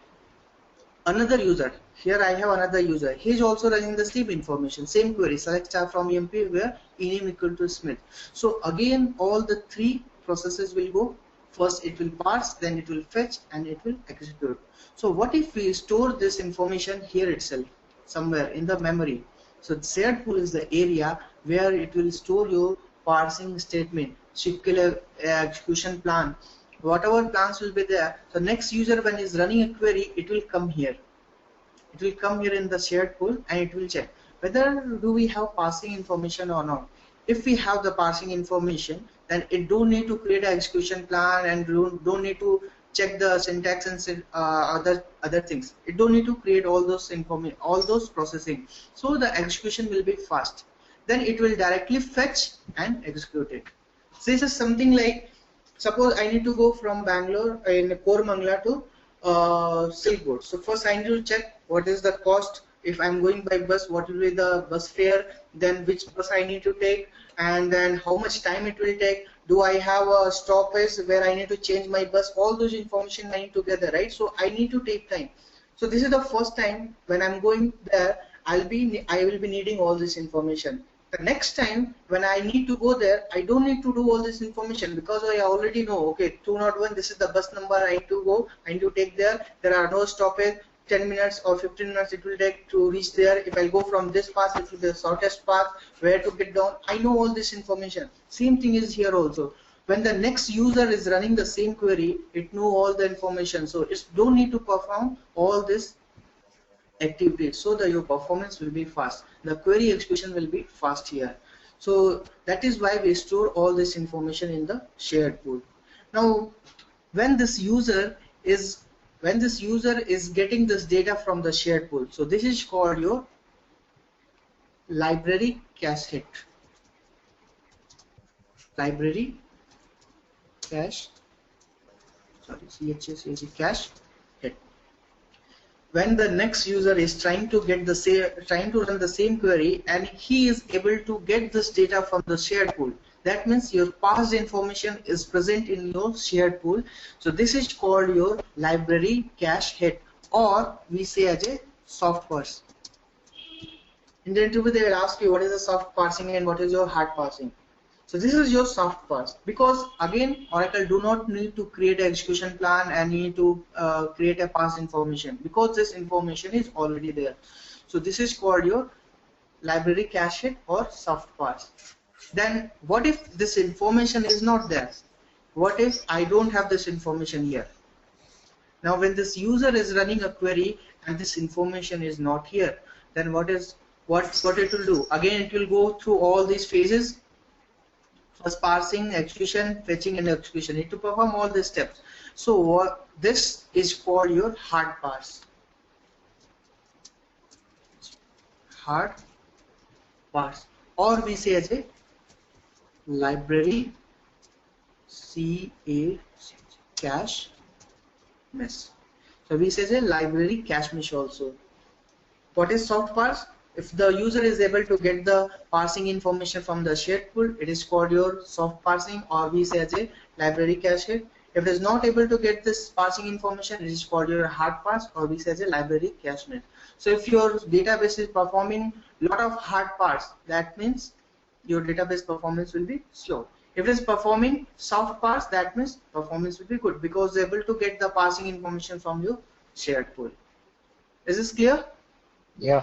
another user, here I have another user, he is also running the same information, same query, select staff from EMP where ename equal to Smith. So again all the 3 processes will go. First it will parse, then it will fetch, and it will execute. So what if we store this information here itself, somewhere in the memory? So shared pool is the area where it will store your parsing statement, SQL execution plan, whatever plans will be there. So next user when is running a query, it will come here. It will come here in the shared pool and it will check whether do we have parsing information or not. If we have the parsing information, then it don't need to create an execution plan and don't need to check the syntax and other things. It don't need to create all those all those processing. So the execution will be fast. Then it will directly fetch and execute it. So this is something like, suppose I need to go from Bangalore in Kormangla to Silk Board. So first I need to check what is the cost. If I'm going by bus, what will be the bus fare, then which bus I need to take, and then how much time it will take. Do I have a stoppage where I need to change my bus? All those information I need to gather, right? So I need to take time. So this is the first time when I'm going there, I will be needing all this information. The next time when I need to go there, I don't need to do all this information because I already know, okay, 201, this is the bus number I need to go, I need to take there. There are no stoppage. 10 minutes or 15 minutes it will take to reach there. If I go from this path, it will be the shortest path, where to get down. I know all this information. Same thing is here also. When the next user is running the same query, it know all the information. So it don't need to perform all this activities. So your performance will be fast. The query execution will be fast here. So that is why we store all this information in the shared pool. Now, when this user is getting this data from the shared pool, so this is called your library cache hit. Library cache, cache hit. When the next user is trying to run the same query and he is able to get this data from the shared pool, that means your parsed information is present in your shared pool. So this is called your library cache hit, or we say as a soft parse. In the interview they will ask you what is the soft parsing and what is your hard parsing. So this is your soft parse, because again Oracle do not need to create an execution plan and need to create a parse information, because this information is already there. So this is called your library cache or soft parse. Then what if this information is not there? What if I don't have this information here? Now when this user is running a query and this information is not here, then what it will do? Again it will go through all these phases. First parsing, execution, fetching and execution. Need to perform all these steps. So this is called your hard parse. Hard parse, or we say as a library cache mesh. So we say as a library cache mesh also. What is soft parse? If the user is able to get the parsing information from the shared pool, it is called your soft parsing, or we say as a library cache. If it is not able to get this parsing information, it is called your hard parse, or we say as a library cache mesh. So if your database is performing lot of hard parse, that means your database performance will be slow. If it is performing soft parse, that means performance will be good, because it's able to get the parsing information from your shared pool. Is this clear? Yeah.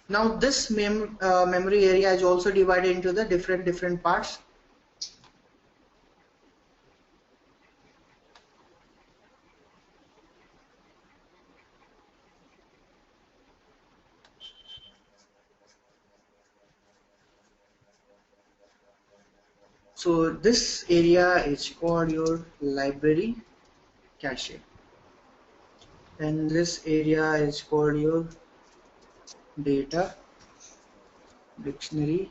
Now this memory area is also divided into the different parts. So this area is called your library cache, and this area is called your data dictionary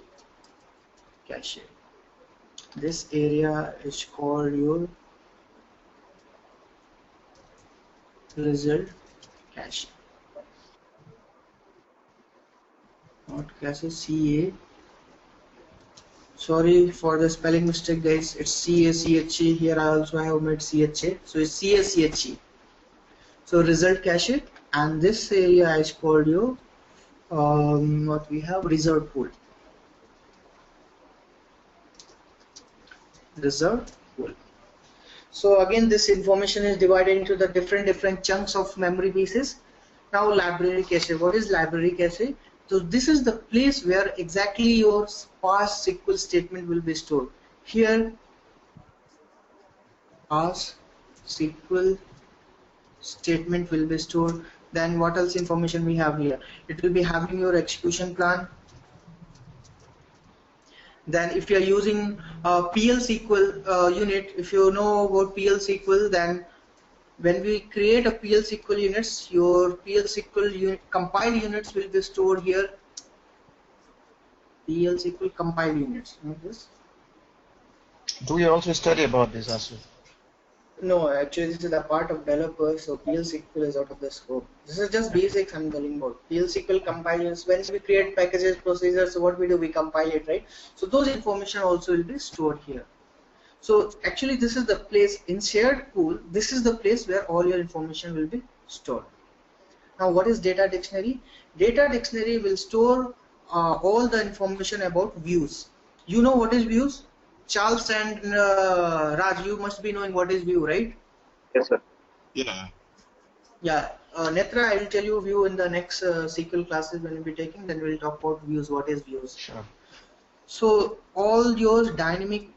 cache. This area is called your result cache. Not cache, CA. Sorry for the spelling mistake, guys. It's CACHE. Here I also have made CHA. So it's CACHE. So result cache, and this area is called your what we have, result pool. Result pool. So again, this information is divided into the different chunks of memory pieces. Now library cache. What is library cache? So this is the place where exactly your parse SQL statement will be stored. Here, parse SQL statement will be stored. Then what else information we have here? It will be having your execution plan. Then if you are using PL SQL unit, if you know about PL SQL, then when we create a PL SQL units, your PL SQL compile units will be stored here. PL SQL compile units. Not this. Do you also study about this, Asu? No, actually this is the part of developer, so PL SQL is out of the scope. This is just basics I'm telling about. PL SQL compile units. When we create packages, procedures, so what we do, we compile it, right? So those information also will be stored here. So actually this is the place in shared pool. This is the place where all your information will be stored. Now what is data dictionary? Data dictionary will store all the information about views. You know what is views? Charles and Raj, you must be knowing what is view, right? Yes, sir. Yeah. Yeah. Netra, I will tell you view in the next SQL classes when we'll be taking. Then we'll talk about views. What is views? Sure. So all your dynamic,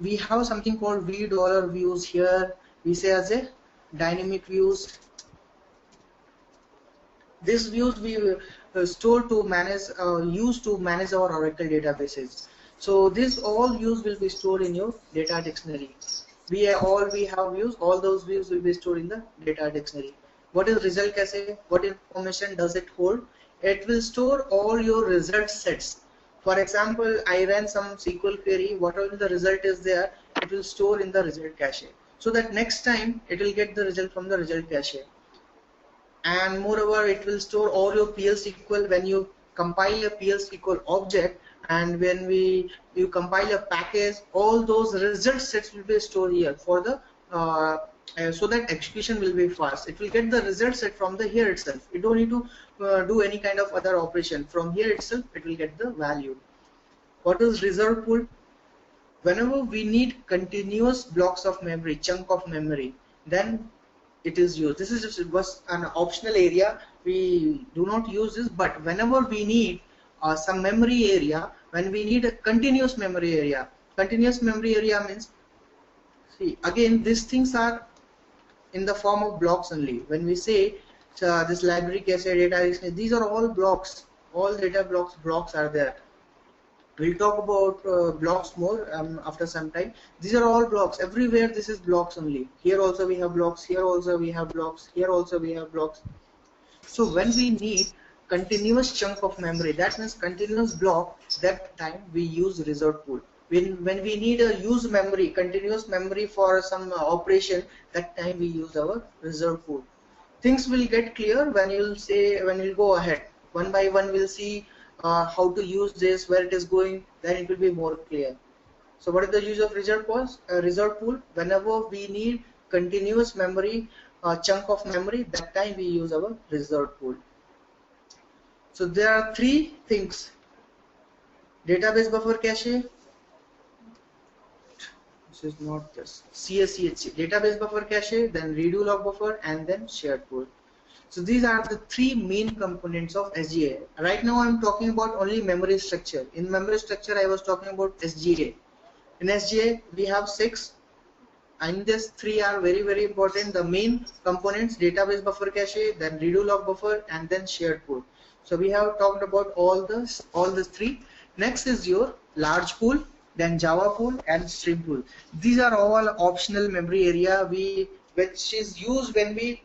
we have something called $v views here. We say as a dynamic views. These views we store to manage, use to manage our Oracle databases. So this all views will be stored in your data dictionary. We have views. All those views will be stored in the data dictionary. What is result cache? What information does it hold? It will store all your result sets. For example, I ran some SQL query. Whatever the result is there, it will store in the result cache. So that next time it will get the result from the result cache. And moreover, it will store all your PL SQL when you compile a PL SQL object, and when you compile a package, all those result sets will be stored here for the so that execution will be fast. It will get the result set from the here itself. You don't need to do any kind of other operation. From here itself, it will get the value. What is reserve pool? Whenever we need continuous blocks of memory, chunk of memory, then it is used. This is just was an optional area. We do not use this, but whenever we need some memory area, when we need a continuous memory area, continuous memory area means, see, again, these things are in the form of blocks only. When we say this library cache data, these are all blocks. All data blocks are there. We'll talk about blocks more after some time. These are all blocks. Everywhere this is blocks only. Here also we have blocks. Here also we have blocks. Here also we have blocks. So when we need continuous chunk of memory, that means continuous block, that time we use reserved pool. When we need a use memory, continuous memory for some operation, that time we use our reserved pool. Things will get clear when you'll go ahead. One by one we'll see how to use this, where it is going, then it will be more clear. So what is the use of reserved pool? Whenever we need continuous memory, chunk of memory, that time we use our reserved pool. So there are three things: database buffer cache, this is not this, CSCHC, database buffer cache, then redo log buffer, and then shared pool. So these are the three main components of SGA. Right now I'm talking about only memory structure. In memory structure I was talking about SGA. In SGA we have 6, and these 3 are very important. The main components: database buffer cache, then redo log buffer, and then shared pool. So we have talked about all the 3. Next is your large pool, then Java pool, and stream pool. These are all optional memory area which is used when we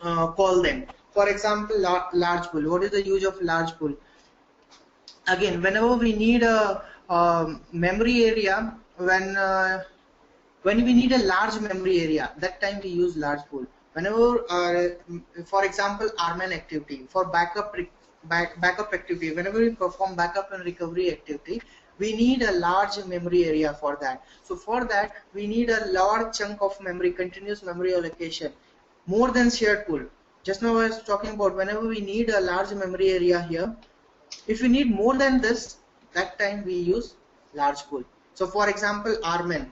call them. For example, large pool. What is the use of large pool? Again, whenever we need a memory area, when we need a large memory area, that time we use large pool. Whenever, for example, RMAN activity, for backup activity, whenever we perform backup and recovery activity, we need a large memory area for that. So for that, we need a large chunk of memory, continuous memory allocation, more than shared pool. Just now I was talking about whenever we need a large memory area here, if we need more than this, that time we use large pool. So for example, RMAN.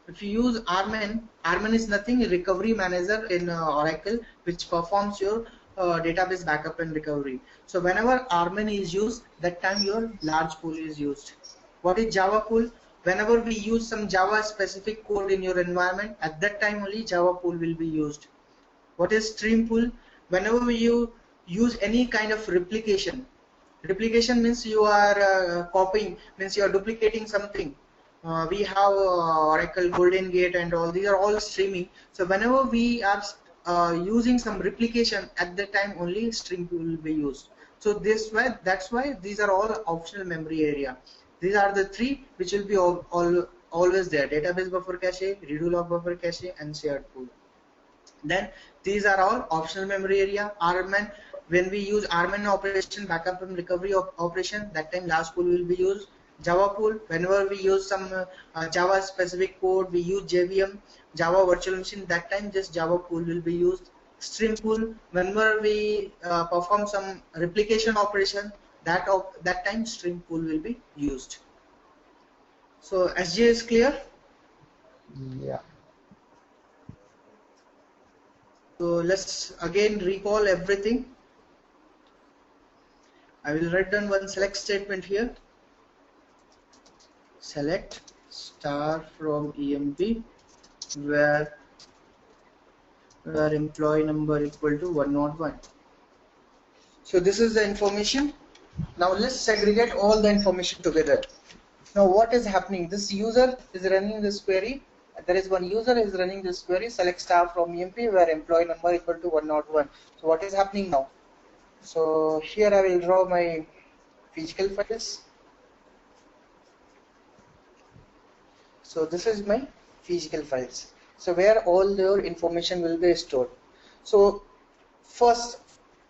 If you use RMAN is nothing, a recovery manager in Oracle, which performs your database backup and recovery. So whenever RMAN is used, that time your large pool is used. What is Java pool? Whenever we use some Java specific code in your environment, at that time only Java pool will be used. What is stream pool? Whenever you use any kind of replication. Replication means you are copying, means you are duplicating something. We have Oracle Golden Gate and all, these are all streaming. So whenever we are using some replication, at that time only stream pool will be used. So that's why these are all optional memory area. These are the 3 which will be always there: database buffer cache, redo log buffer cache, and shared pool. Then these are all optional memory area. RMAN, when we use RMAN operation, backup and recovery operation, that time large pool will be used. Java pool, whenever we use some Java specific code, we use JVM, Java virtual machine, that time just Java pool will be used. Stream pool, whenever we perform some replication operation, that time stream pool will be used. So SGA is clear? Yeah. So let's again recall everything. I will write down one select statement here. Select star from EMP where employee number equal to 101. So this is the information. Now let's segregate all the information together. Now what is happening? This user is running this query. There is one user is running this query, select star from EMP where employee number equal to 101. So what is happening now? So here I will draw my physical files. So this is my physical files. So where all your information will be stored. So first,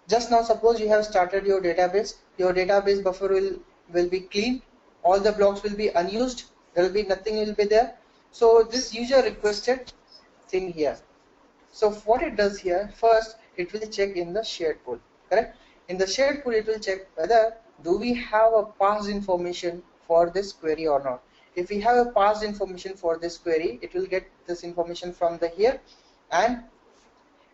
just now suppose you have started your database buffer will be clean, all the blocks will be unused, there will be nothing will be there. So this user requested thing here. So what it does here, first it will check in the shared pool, correct? In the shared pool it will check whether do we have a past information for this query or not. If we have a passed information for this query, it will get this information from the here, and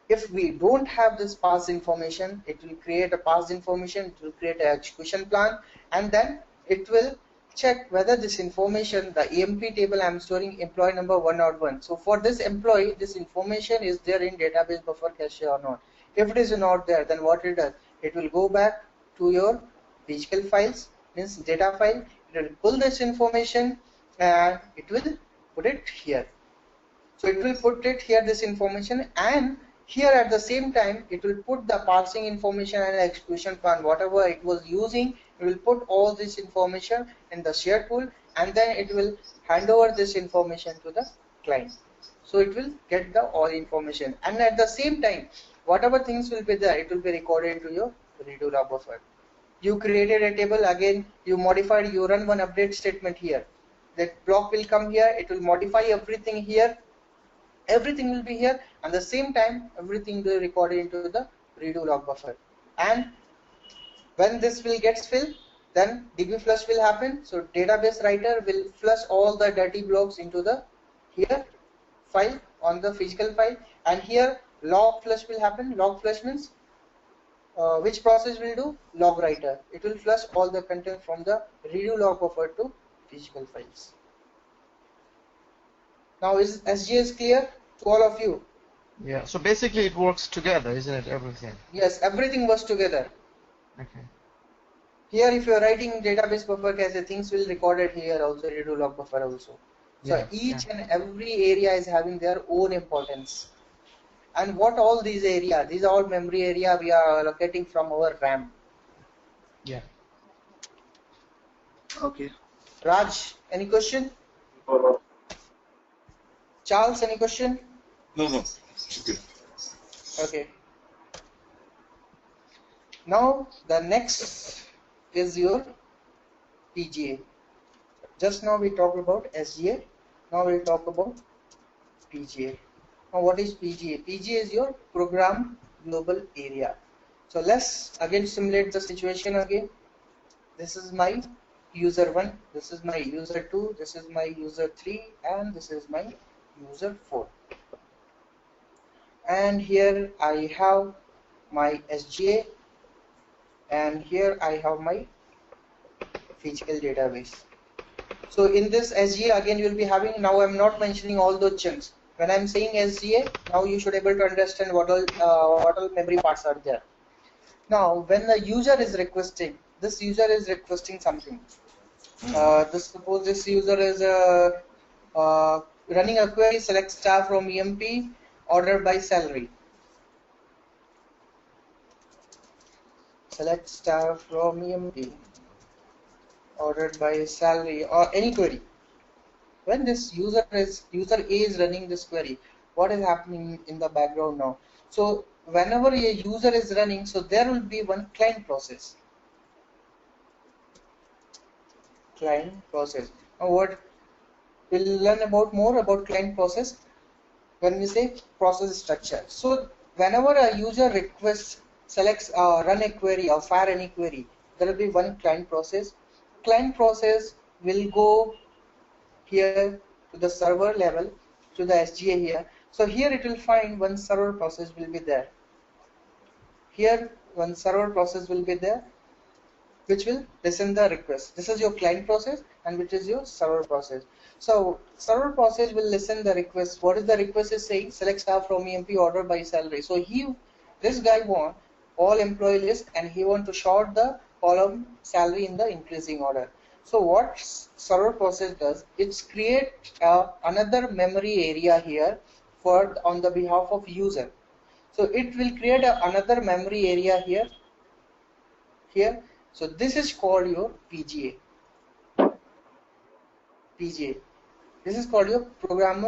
if we don't have this passed information, it will create a passed information, it will create an execution plan, and then it will check whether this information, the EMP table I'm storing employee number 101. So for this employee, this information is there in database buffer cache or not. If it is not there, then what it does, it will go back to your physical files, means data file, it will pull this information and it will put it here. So it will put it here, this information, and here at the same time it will put the parsing information and execution plan, whatever it was using, it will put all this information in the shared pool, and then it will hand over this information to the client. So it will get the all information, and at the same time whatever things will be there, it will be recorded into your redo log buffer. You created a table, again you modified, you run one update statement here, that block will come here, it will modify everything here, everything will be here, and the same time everything will be recorded into the redo log buffer. And when this will get filled, then DB flush will happen. So database writer will flush all the dirty blocks into the here file on the physical file, and here log flush will happen. Log flush means which process will do? Log writer. It will flush all the content from the redo log buffer to physical files. Now is SGS clear to all of you? Yeah. So basically, it works together, isn't it? Everything. Yes, everything was together. Okay. Here, if you are writing database buffer cache, things will record it here also, redo log buffer also. So Yeah, each and every area is having their own importance. And what all these areas? These are all memory area we are allocating from our RAM. Yeah. Okay. Raj, any question? No. Charles, any question? No. Okay. Okay. Now the next is your PGA. Just now we talked about SGA. Now we'll talk about PGA. Now what is PGA? PGA is your program global area. So let's again simulate the situation again. This is my user 1, this is my user 2, this is my user 3, and this is my user 4. And here I have my SGA, and here I have my physical database. So in this SGA again you will be having, now I'm not mentioning all those chunks. When I'm saying SGA, now you should able to understand what all memory parts are there. Now when the user is requesting, this user is requesting something. Suppose this user is running a query, select star from EMP, order by salary. Select star from EMP, ordered by salary, or any query. When this user A is running this query, what is happening in the background now? So whenever a user is running, so there will be one client process. Client process. Now what we'll learn about more about client process when we say process structure. So whenever a user requests, selects run a query or fire any query, there will be one client process. Client process will go here to the server level, to the SGA here. So here it will find one server process will be there. Here one server process will be there, which will listen the request. This is your client process, and which is your server process. So server process will listen the request. What is the request is saying? Select star from EMP, order by salary. So this guy want all employee list, and he want to sort the column salary in the increasing order. So what server process does, it's create another memory area here for on the behalf of user. So it will create another memory area here. So this is called your PGA. This is called your program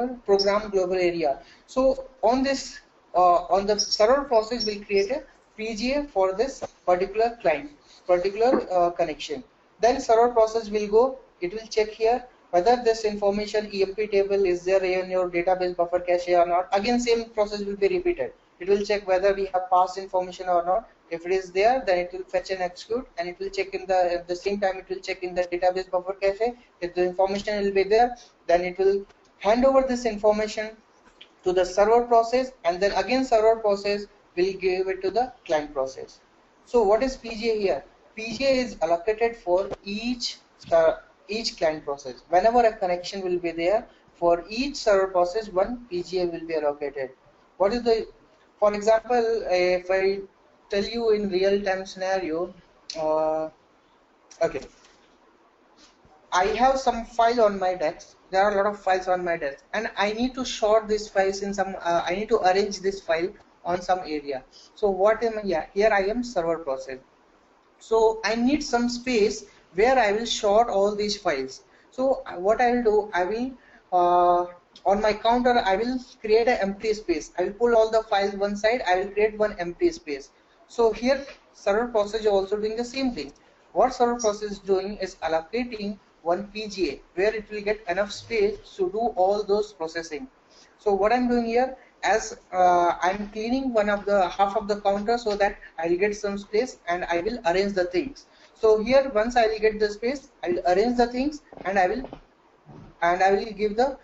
global area. So on this on the server process will create a PGA for this particular client, particular connection. Then server process will go, it will check here whether this information EMP table is there in your database buffer cache or not. Again same process will be repeated. It will check whether we have passed information or not. If it is there, then it will fetch and execute, and it will check in the at the same time it will check in the database buffer cache. If the information will be there, then it will hand over this information to the server process, and then again server process will give it to the client process. So what is PGA here? PGA is allocated for each client process. Whenever a connection will be there, for each server process one PGA will be allocated. What is the, for example, if I tell you in real time scenario, okay, I have some file on my desk. There are a lot of files on my desk, and I need to sort these files in some. I need to arrange this file on some area. So what am I here? Here I am server process. So I need some space where I will sort all these files. So what I will do, I will on my counter I will create an empty space. I will pull all the files one side. I will create one empty space. So here server process is also doing the same thing. What server process is doing is allocating one PGA where it will get enough space to do all those processing. So what I'm doing here, as I'm cleaning one of the half of the counter so that I'll get some space and I will arrange the things. So here once I will get the space, I will arrange the things and I will give the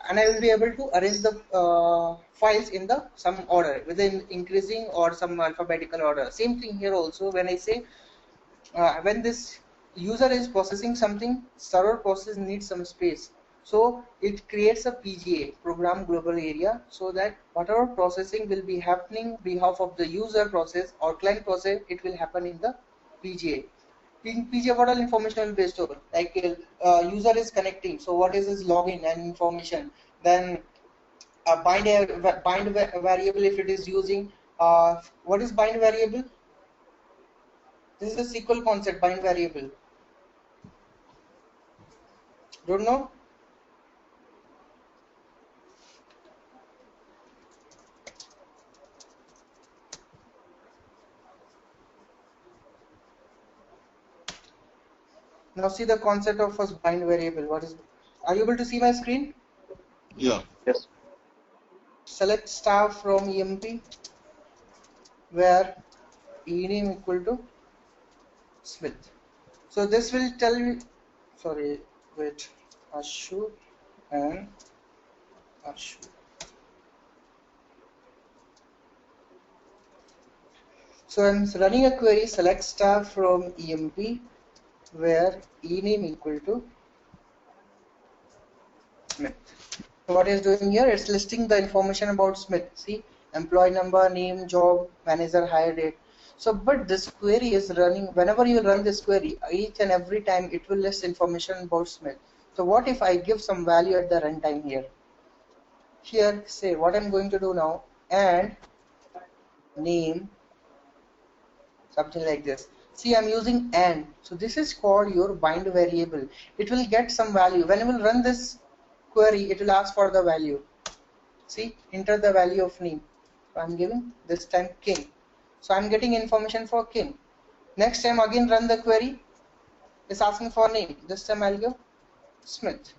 and I will be able to arrange the files in the some order within increasing or some alphabetical order. Same thing here also. When I say when this user is processing something, server process needs some space. So it creates a PGA, program global area, so that whatever processing will be happening behalf of the user process or client process, it will happen in the PGA. In PGA, what all information will be stored? Like user is connecting, so what is his login and information? Then a bind variable if it is using. What is bind variable? This is a SQL concept, bind variable. Don't know? Now see the concept of first bind variable. What is? Are you able to see my screen? Yeah. Yes. Select star from EMP where ename equal to Smith. So this will tell you. Sorry, wait. Ashu and Ashu. So I'm running a query. Select star from EMP where ename equal to Smith. So what it's doing here, it's listing the information about Smith. See, employee number, name, job, manager, hire date. So, but this query is running, whenever you run this query, each and every time it will list information about Smith. So what if I give some value at the runtime here? Here, say what I'm going to do now, and name, something like this. See, I'm using and. So this is called your bind variable. It will get some value. When you will run this query, it will ask for the value. See, enter the value of name. So I'm giving this time King. So I'm getting information for King. Next time again run the query. It's asking for name. This time I'll give Smith.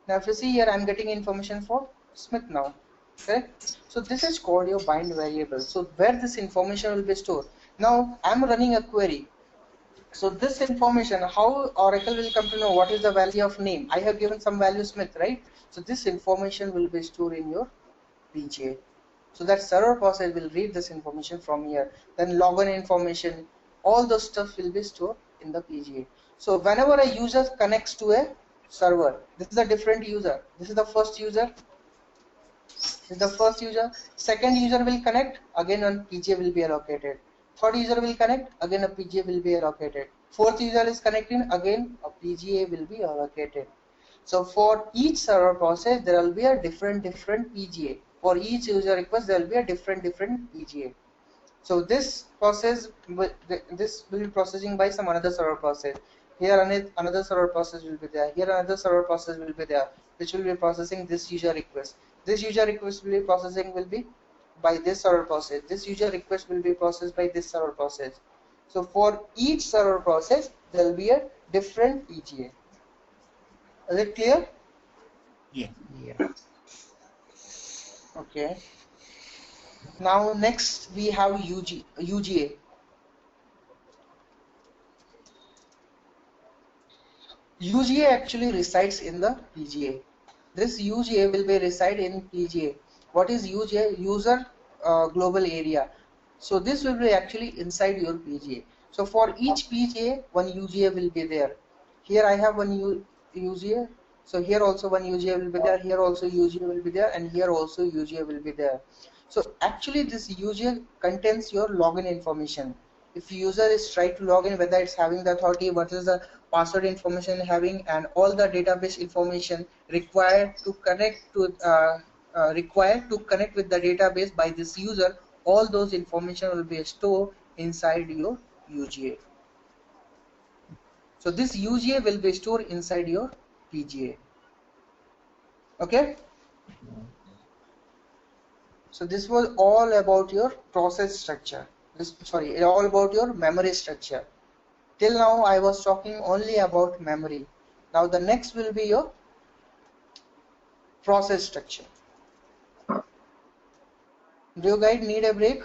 Now if you see here, I'm getting information for Smith now. Correct? So this is called your bind variable. So where this information will be stored. Now I'm running a query. So this information, how Oracle will come to know what is the value of name? I have given some value Smith, right? So this information will be stored in your PGA. So that server process will read this information from here. Then login information, all those stuff will be stored in the PGA. So whenever a user connects to a server, this is a different user. This is the first user. This is the first user. Second user will connect, again one PGA will be allocated. Third user will connect, again a PGA will be allocated. Fourth user is connecting, again a PGA will be allocated. So for each server process, there will be a different PGA. For each user request, there will be a different PGA. So this process, this will be processing by some another server process. Here another server process will be there. Here another server process will be there, which will be processing this user request. This user request will be processing will be by this server process. This user request will be processed by this server process. So for each server process, there will be a different PGA. Is it clear? Yeah. Yeah. Okay. Now next we have UGA. UGA actually resides in the PGA. This UGA will be reside in PGA. What is UGA? User global area. So this will be actually inside your PGA. So for each PGA, one UGA will be there. Here I have one UGA. So here also one UGA will be there. Here also UGA will be there, and here also UGA will be there. So actually this UGA contains your login information. If user is trying to log in, whether it's having the authority, what is the password information having, and all the database information required to connect with the database by this user, all those information will be stored inside your UGA. So this UGA will be stored inside your PGA. Okay. So this was all about your process structure. All about your memory structure. Till now I was talking only about memory. Now the next will be your process structure. Do you guys need a break?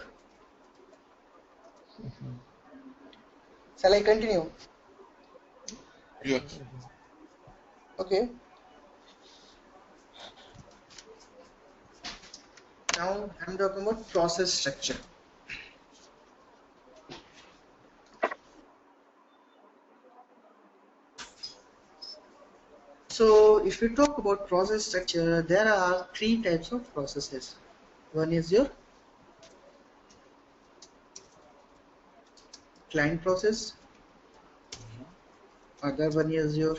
Shall I continue? Yeah. Okay. Now I'm talking about process structure. So if you talk about process structure, there are three types of processes. One is your client process, other one is your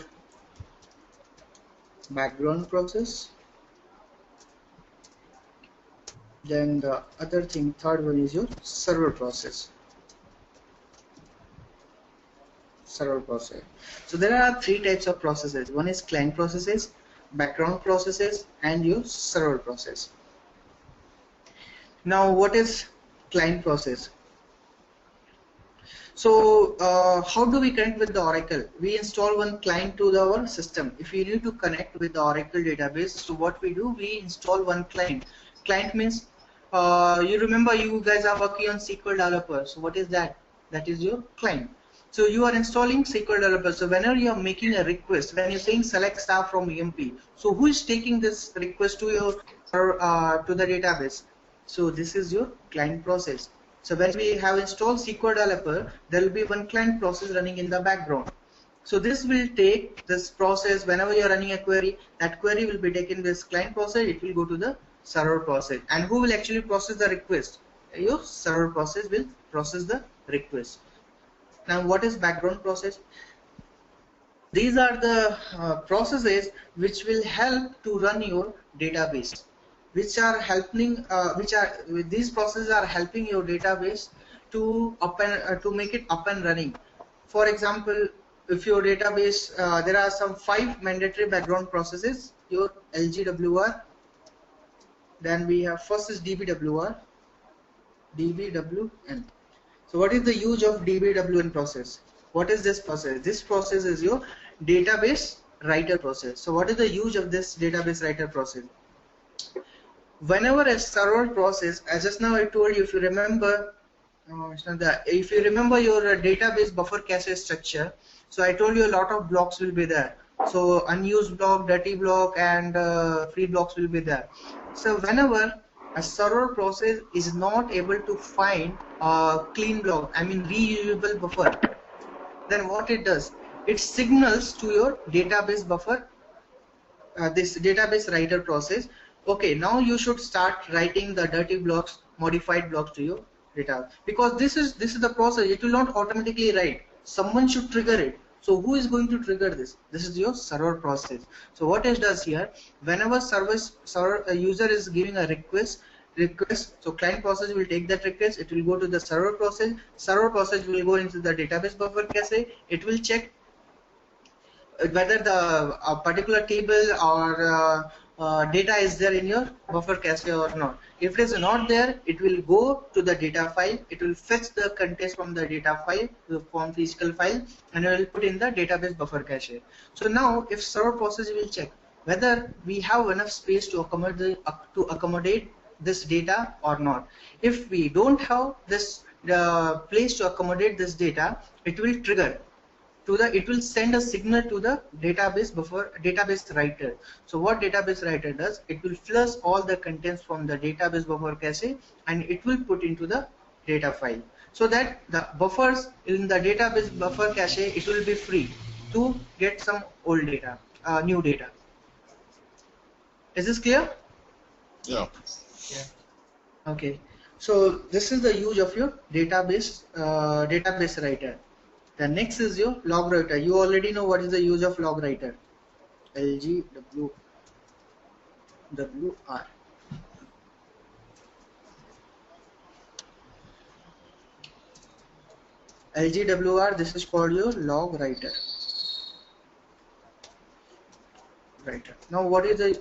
background process, then the third one is your server process. So there are three types of processes. One is client processes, background processes, and your server process. Now what is client process? So how do we connect with the Oracle? We install one client to our system. If we need to connect with the Oracle database, so what we do, we install one client. Client means you remember you guys are working on SQL developer. So what is that? That is your client. So you are installing SQL developer. So whenever you are making a request, when you're saying select star from EMP, so who is taking this request to your to the database? So this is your client process. So when we have installed SQL developer, there will be one client process running in the background. So this will take this process. Whenever you are running a query, that query will be taken this client process. It will go to the server process. And who will actually process the request? Your server process will process the request. Now what is background process? These are the processes which will help to run your database, these processes are helping your database to make it up and running. For example, if your database, there are some 5 mandatory background processes, your LGWR, then we have first is DBWR, DBWN. So what is the use of DBWN process? What is this process? This process is your database writer process. So what is the use of this database writer process? Whenever a server process, as just now I told you, if you remember, if you remember your database buffer cache structure, so I told you a lot of blocks will be there. So unused block, dirty block, and free blocks will be there. So whenever a server process is not able to find a clean block, I mean reusable buffer, then what it does? It signals to your database buffer, this database writer process. Okay, now you should start writing the dirty blocks, modified blocks to your data, because this is the process. It will not automatically write. Someone should trigger it. So who is going to trigger this? This is your server process. So what it does here, whenever user is giving a request, so client process will take that request. It will go to the server process. Server process will go into the database buffer cache. It will check whether the particular table or data is there in your buffer cache or not. If it is not there, it will go to the data file. It will fetch the contents from the data file, from physical file, and it will put in the database buffer cache. So now, if server process will check whether we have enough space to accommodate this data or not. If we don't have this place to accommodate this data, it will trigger to the, it will send a signal to the database buffer, database writer. So what database writer does, it will flush all the contents from the database buffer cache and it will put into the data file, so that the buffers in the database buffer cache, it will be free to get some old data, new data. Is this clear? Yeah. Okay, so this is the use of your database database writer. The next is your log writer. You already know what is the use of log writer. LGWR. LGWR, this is called your log writer. Now what is the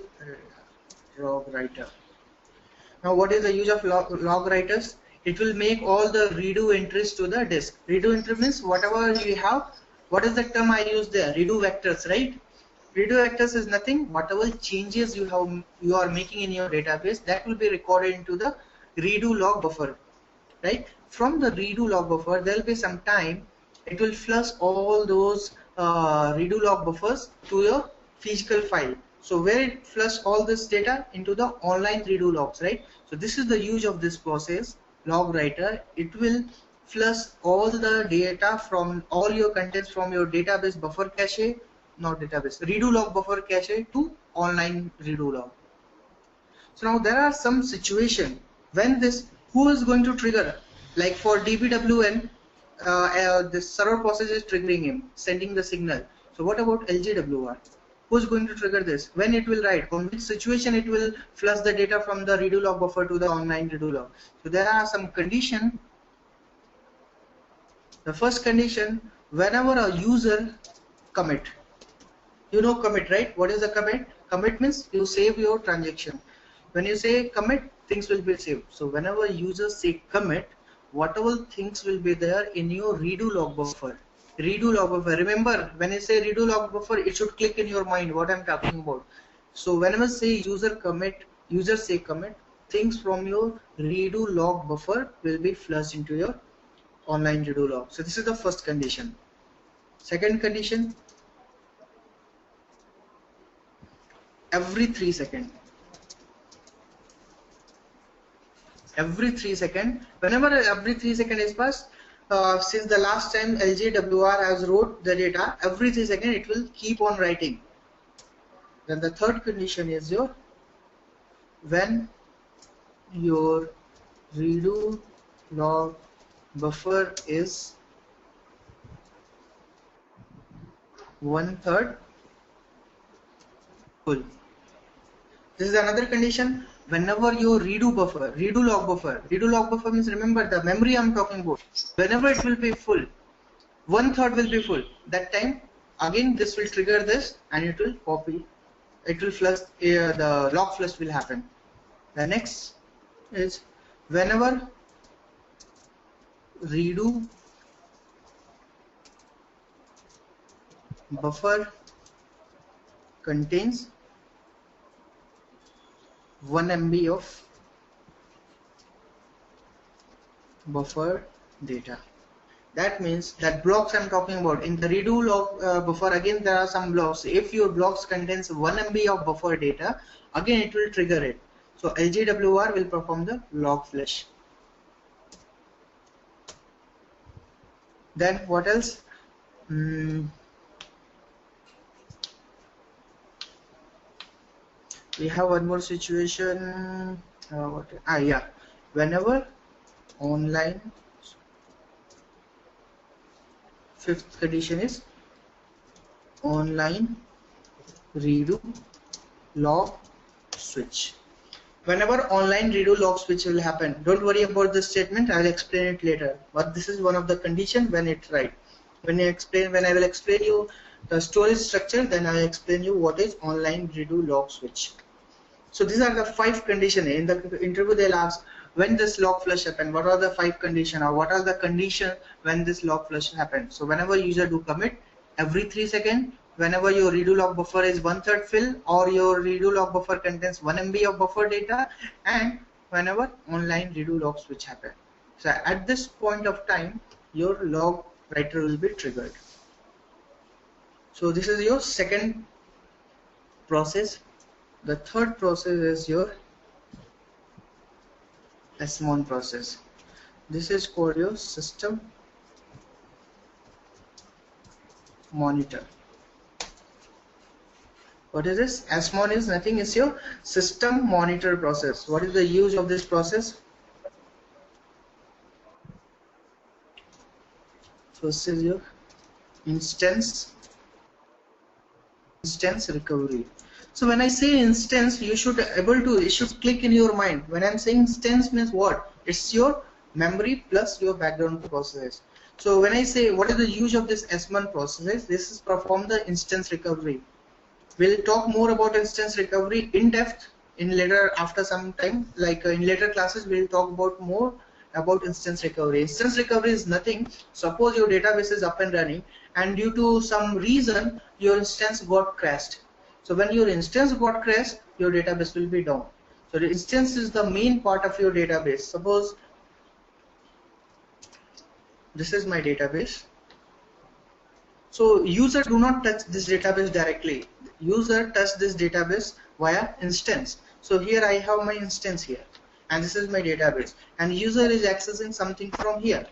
log writer? Now what is the use of log writers? It will make all the redo entries to the disk. Redo entry means whatever you have. What is the term I use there? Redo vectors, right? Redo vectors is nothing. Whatever changes you are making in your database, that will be recorded into the redo log buffer, right? From the redo log buffer, there will be some time. It will flush all those redo log buffers to your physical file. So where it flush all this data into the online redo logs, right? So this is the use of this process. Log writer, it will flush all the data from all your contents from your database buffer cache, not database, redo log buffer cache to online redo log. So now there are some situation when this, who is going to trigger, like for DBWN, this server process is triggering him, sending the signal. So what about LGWR? Who is going to trigger this? When it will write? On which situation it will flush the data from the redo log buffer to the online redo log? So there are some condition. The first condition, whenever a user commit, you know commit, right? What is a commit? Commit means you save your transaction. When you say commit, things will be saved. So whenever users say commit, whatever things will be there in your redo log buffer. Redo log buffer. Remember, when I say redo log buffer, it should click in your mind what I'm talking about. So whenever say user say commit, things from your redo log buffer will be flushed into your online redo log. So this is the first condition. Second condition, every 3 seconds. Every 3 seconds, whenever every 3 seconds is passed, since the last time LGWR has wrote the data, every 3 seconds it will keep on writing. Then the third condition is your, when your redo log buffer is 1/3 full. This is another condition. Whenever your redo log buffer means, remember the memory I'm talking about. Whenever it will be full, 1/3 will be full. That time again this will trigger this and it will copy. It will flush. The log flush will happen. The next is whenever redo buffer contains 1 MB of buffer data. That means that blocks I'm talking about in the redo log buffer, again there are some blocks. If your blocks contains 1 MB of buffer data, again it will trigger it. So LGWR will perform the log flush. Then what else? We have one more situation. Whenever online, fifth condition is online redo log switch. Whenever online redo log switch will happen, don't worry about this statement. I will explain it later. But this is one of the conditions when it's right. When I will explain you the storage structure, then I will explain you what is online redo log switch. So these are the 5 conditions. In the interview they'll ask when this log flush happen, what are the 5 conditions, or what are the conditions when this log flush happens. So whenever user do commit, every 3 seconds, whenever your redo log buffer is 1/3 fill, or your redo log buffer contains 1 MB of buffer data, and whenever online redo logs which happen. So at this point of time, your log writer will be triggered. So this is your second process. The third process is your SMON process. This is called your system monitor. What is this? SMON is nothing, is your system monitor process. What is the use of this process? First is your instance recovery. So when I say instance, you should it should click in your mind. When I'm saying instance means what? It's your memory plus your background processes. So when I say what is the use of this SMON process, this is perform the instance recovery. We'll talk more about instance recovery in depth in later, after some time, like in later classes we'll talk about more about instance recovery. Instance recovery is nothing. Suppose your database is up and running and due to some reason your instance got crashed. So when your instance got crashed, your database will be down. So the instance is the main part of your database. Suppose this is my database. So user do not touch this database directly. User touch this database via instance. So here I have my instance here, and this is my database, and user is accessing something from here.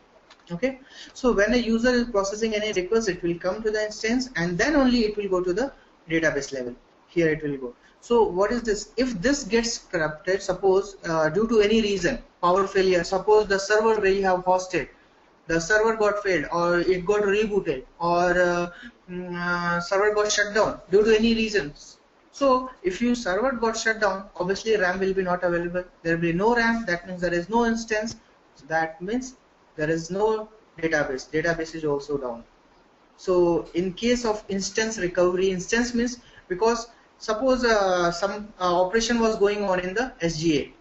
Okay, so when a user is processing any request, it will come to the instance and then only it will go to the database level. Here it will go. So what is this? If this gets corrupted, suppose due to any reason, power failure, suppose the server where you have hosted, the server got failed, or it got rebooted, or server got shut down due to any reasons. So if your server got shut down, obviously RAM will be not available. There will be no RAM. That means there is no instance. So that means there is no database. Database is also down. So in case of instance recovery, instance means because suppose some operation was going on in the SGA.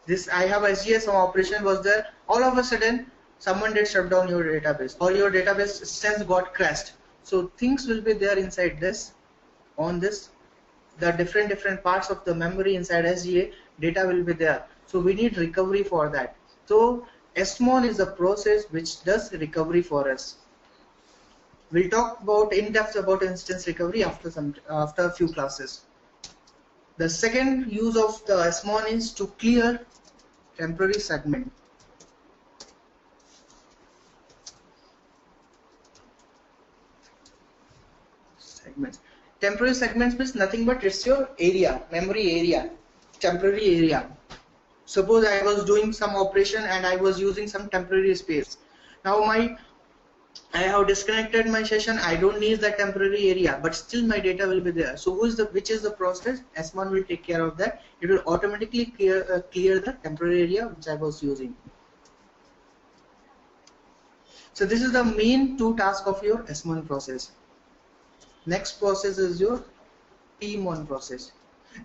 This I have SGA, some operation was there. All of a sudden, someone did shut down your database, or your database instance got crashed. So things will be there inside this, on this, the different parts of the memory inside SGA, data will be there. So we need recovery for that. So SMON is a process which does recovery for us. We'll talk about in depth about instance recovery after a few classes. The second use of the SMON is to clear temporary segment. Temporary segments means nothing but it's your area, memory area, temporary area. Suppose I was doing some operation and I was using some temporary space. Now I have disconnected my session. I don't need that temporary area, but still my data will be there. So which is the process? SMON will take care of that. It will automatically clear the temporary area which I was using. So this is the main two tasks of your SMON process. Next process is your PMON process.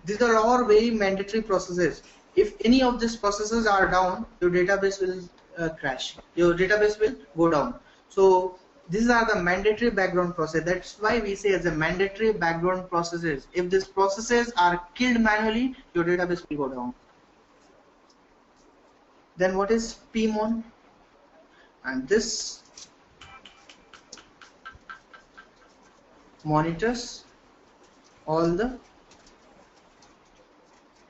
These are all very mandatory processes. If any of these processes are down, your database will crash. Your database will go down. So these are the mandatory background process. That's why we say as a mandatory background processes. If these processes are killed manually, your database will go down. Then what is PMON? And this monitors all the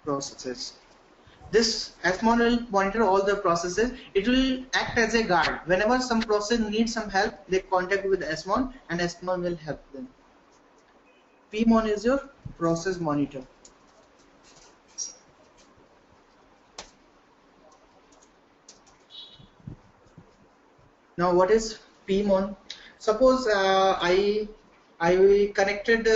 processes. This SMON will monitor all the processes. It will act as a guard. Whenever some process needs some help, they contact with SMON and SMON will help them. PMON is your process monitor. Now what is PMON? Suppose I connected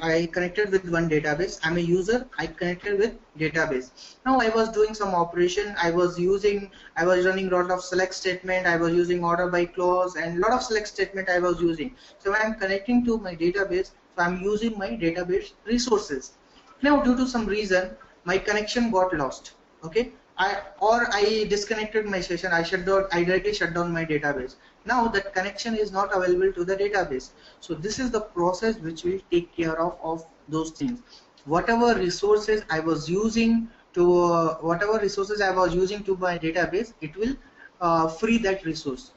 I connected with one database. I'm a user. I connected with database. Now I was doing some operation. I was running a lot of select statement. I was using order by clause and lot of select statement I was using. So when I'm connecting to my database, so I'm using my database resources. Now due to some reason, my connection got lost. Okay. I disconnected my session. I directly shut down my database. Now that connection is not available to the database. So this is the process which will take care of those things. Whatever resources I was using to whatever resources I was using to my database, it will free that resource.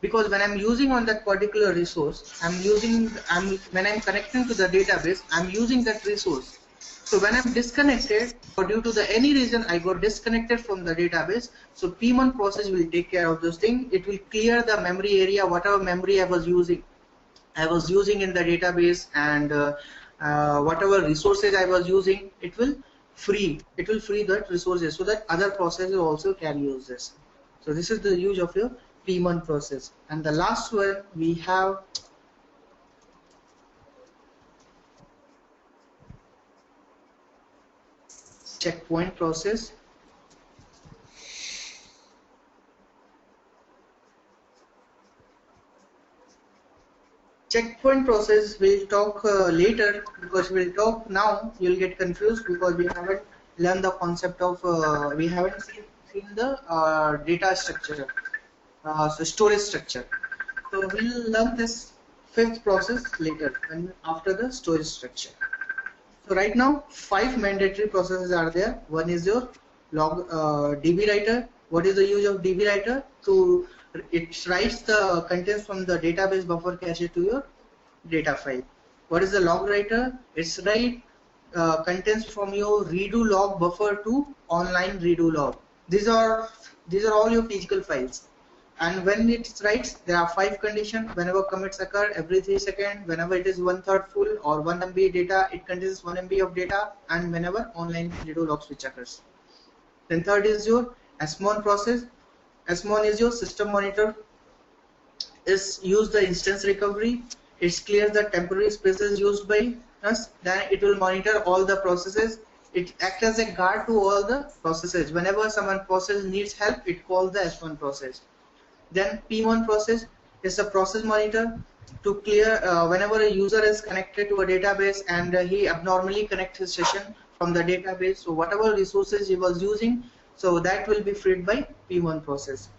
Because when I'm using on that particular resource, when I'm connecting to the database, I'm using that resource. So when I'm disconnected, or due to any reason I got disconnected from the database, so P1 process will take care of those things. It will clear the memory area, whatever memory I was using in the database, and whatever resources I was using, it will free that resources so that other processes also can use this. So this is the use of your P1 process. And the last one we have checkpoint process. Checkpoint process we'll talk later, because we'll talk now you'll get confused because we haven't learned the concept of we haven't seen the data structure, so storage structure. So we'll learn this fifth process later after the storage structure. So right now 5 mandatory processes are there. One is your DB writer. What is the use of DB writer? It writes the contents from the database buffer cache to your data file. What is the log writer? It's write contents from your redo log buffer to online redo log. These are all your physical files. And when it writes, there are 5 conditions. Whenever commits occur every 3 seconds, whenever it is 1/3 full or 1 MB data, it contains 1 MB of data, and whenever online redo log switch occurs. Then third is your SMON process. SMON is your system monitor. Is use the instance recovery. It clears the temporary spaces used by us. Then it will monitor all the processes. It acts as a guard to all the processes. Whenever someone process needs help, it calls the S1 process. Then P1 process is a process monitor to clear whenever a user is connected to a database and he abnormally connects his session from the database. So whatever resources he was using, so that will be freed by P1 process.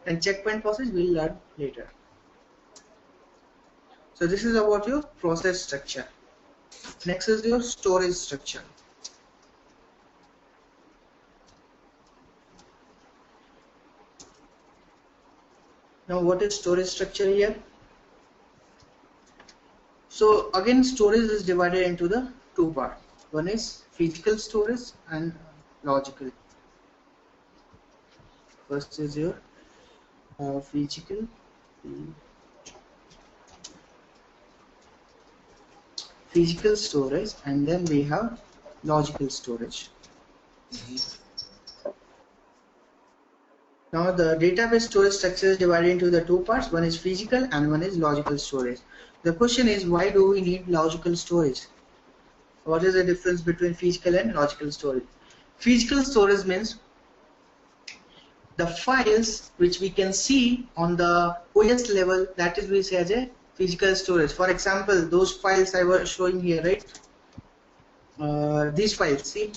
And checkpoint process we'll learn later. So this is about your process structure. Next is your storage structure. Now what is storage structure here? So again, storage is divided into the 2 parts. One is physical storage and logical. First is your physical storage, and then we have logical storage. Now the database storage structure is divided into the 2 parts. One is physical and one is logical storage. The question is, why do we need logical storage? What is the difference between physical and logical storage? Physical storage means the files which we can see on the OS level, that is we say as a physical storage. For example, those files I was showing here, right? These files, see?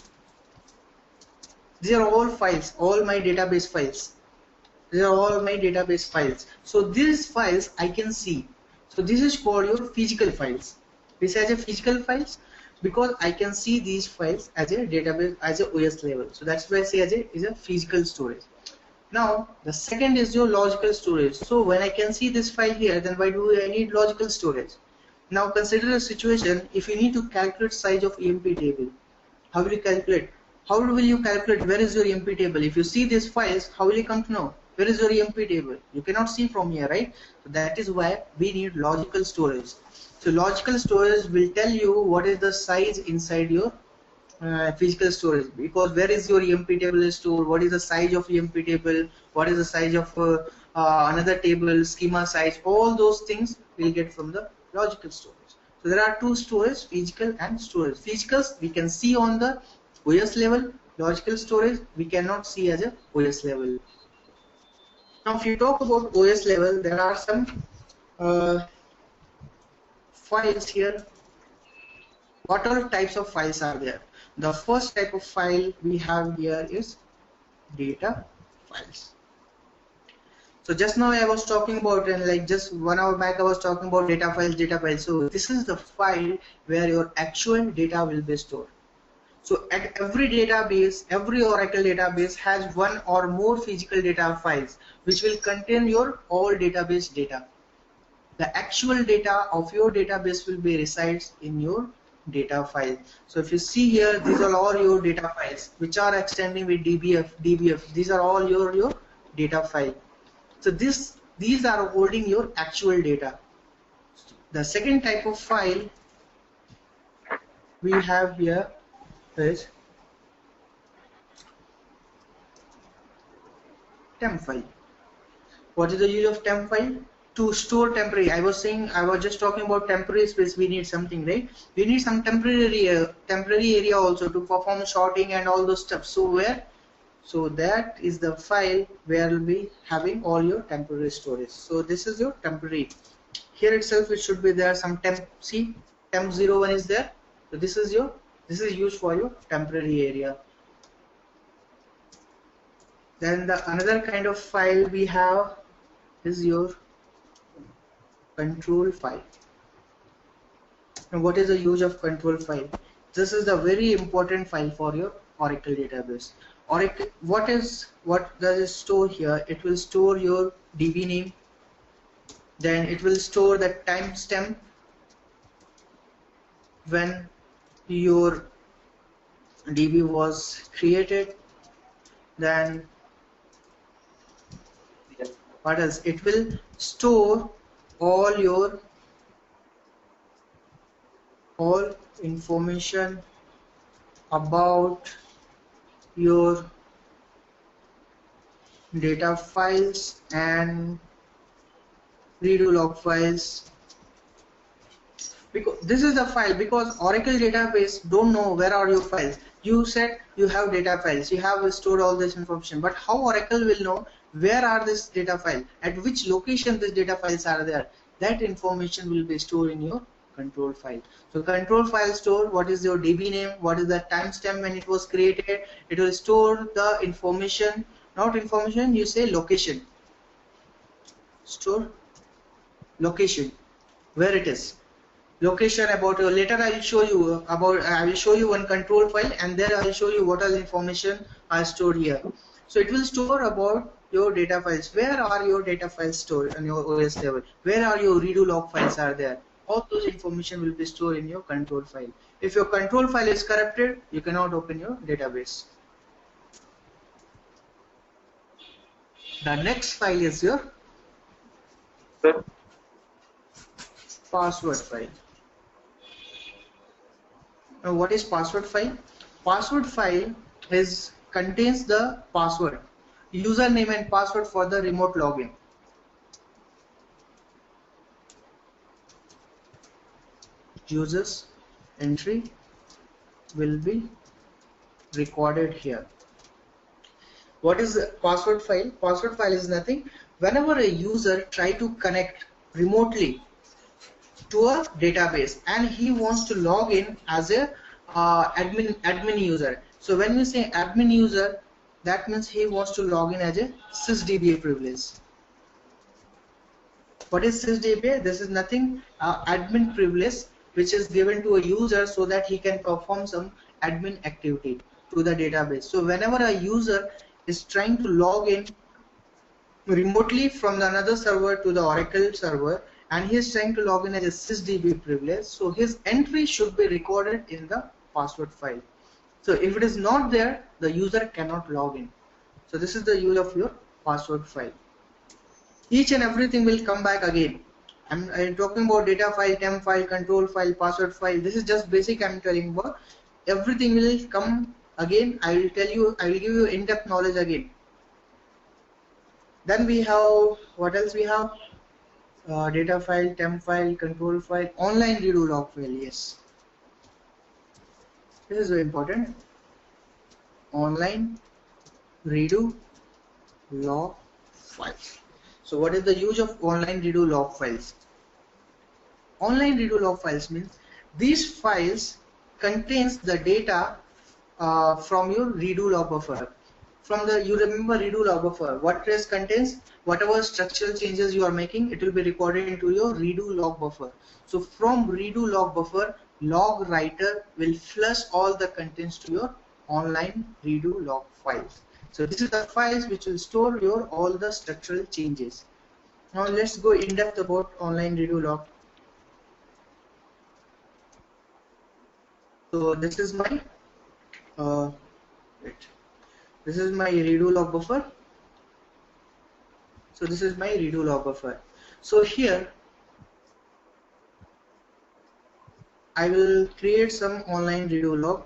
These are all files, all my database files. These are all my database files. So these files I can see. So this is called your physical files. This is a physical files because I can see these files as a database, as a OS level. So that's why I say is a physical storage. Now the second is your logical storage. So when I can see this file here, then why do I need logical storage? Now consider a situation if you need to calculate size of EMP table. How will you calculate? How will you calculate where is your EMP table? If you see these files, how will you come to know where is your EMP table? You cannot see from here, right? So that is why we need logical storage. So logical storage will tell you what is the size inside your physical storage, because where is your EMP table stored, what is the size of EMP table, what is the size of another table, schema size, all those things we'll get from the logical storage. So there are 2 storage, physical and storage. Physicals we can see on the OS level, logical storage we cannot see as a OS level. Now if you talk about OS level, there are some files here. What all types of files are there? The first type of file we have here is data files. So just now I was talking about, and like just 1 hour back I was talking about data files. So this is the file where your actual data will be stored. So at every database, every Oracle database has one or more physical data files which will contain your all database data. The actual data of your database will be resides in your data file. So if you see here, these are all your data files which are extending with DBF. These are all your data file. So these are holding your actual data. The second type of file we have here is temp file. What is the use of temp file? To store temporary. I was just talking about temporary space. We need something, right? We need some temporary area also to perform sorting and all those stuff. So that is the file where we'll be having all your temporary storage. So this is your temporary. Here itself it should be there some temp. See, temp 01 is there. So this is used for your temporary area. Then the another kind of file we have is your control file. And what is the use of control file? This is the very important file for your Oracle database. Oracle, what does it store here? It will store your DB name, then it will store the timestamp when your DB was created, then what else? It will store all information about your data files and redo log files. Because this is the file, because Oracle database don't know where are your files. You said you have data files, you have stored all this information, but how Oracle will know where are this data file, at which location these data files are there? That information will be stored in your control file. So control file store what is your DB name, what is the timestamp when it was created. It will store the information, not information, you say location. Store location, where it is. Location about your, later I will show you about, I will show you one control file and there I will show you what all information are stored here. So it will store about your data files. Where are your data files stored on your OS level? Where are your redo log files are there? All those information will be stored in your control file. If your control file is corrupted, you cannot open your database. The next file is your password file. Now what is password file? Password file contains the password, username and password for the remote login. User's entry will be recorded here. What is the password file? Password file is nothing. Whenever a user try to connect remotely to a database and he wants to log in as a admin user. So when we say admin user, that means he wants to log in as a sysDBA privilege. What is sysDBA? This is nothing, admin privilege which is given to a user so that he can perform some admin activity to the database. So whenever a user is trying to log in remotely from another server to the Oracle server and he is trying to log in as a sysDB privilege, so his entry should be recorded in the password file. So if it is not there, the user cannot log in. So this is the use of your password file. Each and everything will come back again. I'm talking about data file, temp file, control file, password file. This is just basic I'm telling about. Everything will come again. I will tell you, I will give you in-depth knowledge again. Then we have, what else we have? Data file, temp file, control file, online redo log file. Yes, this is very important. Online redo log files. So what is the use of online redo log files? Online redo log files means these files contains the data from your redo log buffer. from the, you remember redo log buffer, what trace contains whatever structural changes you are making, it will be recorded into your redo log buffer. So from redo log buffer, log writer will flush all the contents to your online redo log files. So this is the files which will store your all the structural changes. Now let's go in depth about online redo log. So this is my this is my redo log buffer. So this is my redo log buffer. So here I will create some online redo log.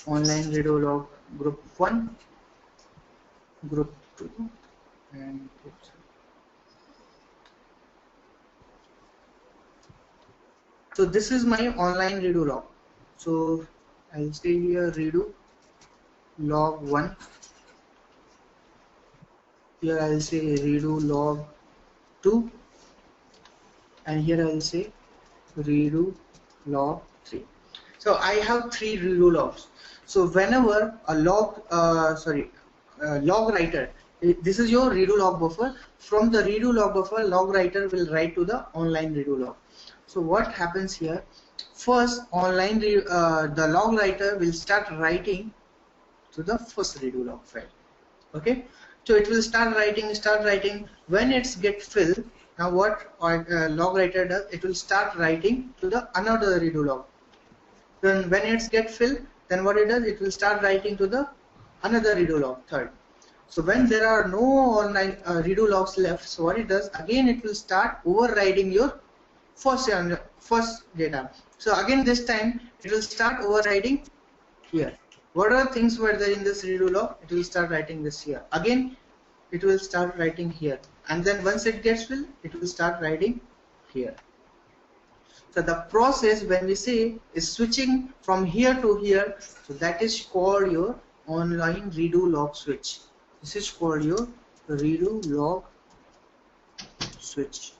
Online redo log group 1, group 2, and group 3. So this is my online redo log. So I'll say here redo log 1. Here I'll say redo log 2, and here I'll say redo log 3. So I have 3 redo logs. So whenever a log log writer, this is your redo log buffer. From the redo log buffer, log writer will write to the online redo log. So what happens here? First, the log writer will start writing to the first redo log file. Okay, so it will start writing. When it's get filled, now what log writer does? It will start writing to the another redo log. Then when it's get filled, then what it does? It will start writing to the another redo log, third. So when there are no online redo logs left, so what it does? Again, it will start overriding your first data. So again, this time it will start overriding here. What are things were there in this redo log? It will start writing this here. Again, it will start writing here, and then once it gets filled, it will start writing here. So the process, when we say, is switching from here to here, so that is called your online redo log switch. This is called your redo log switch.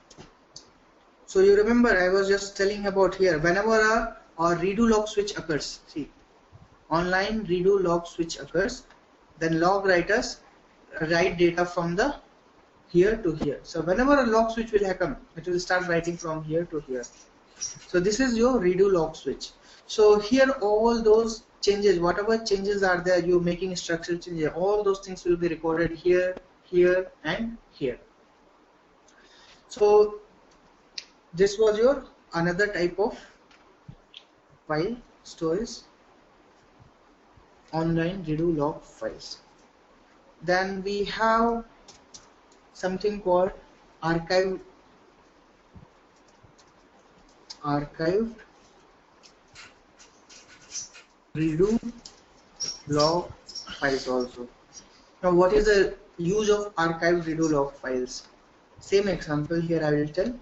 So you remember I was just telling about here, whenever a redo log switch occurs, see, online redo log switch occurs, then log writers write data from the here to here. So whenever a log switch will happen, it will start writing from here to here. So this is your redo log switch. So here all those changes, whatever changes are there, you're making structural changes, all those things will be recorded here, here, and here. So this was your another type of file storage, online redo log files. Then we have something called archived redo log files also. Now what is the use of archived redo log files? Same example here I will tell.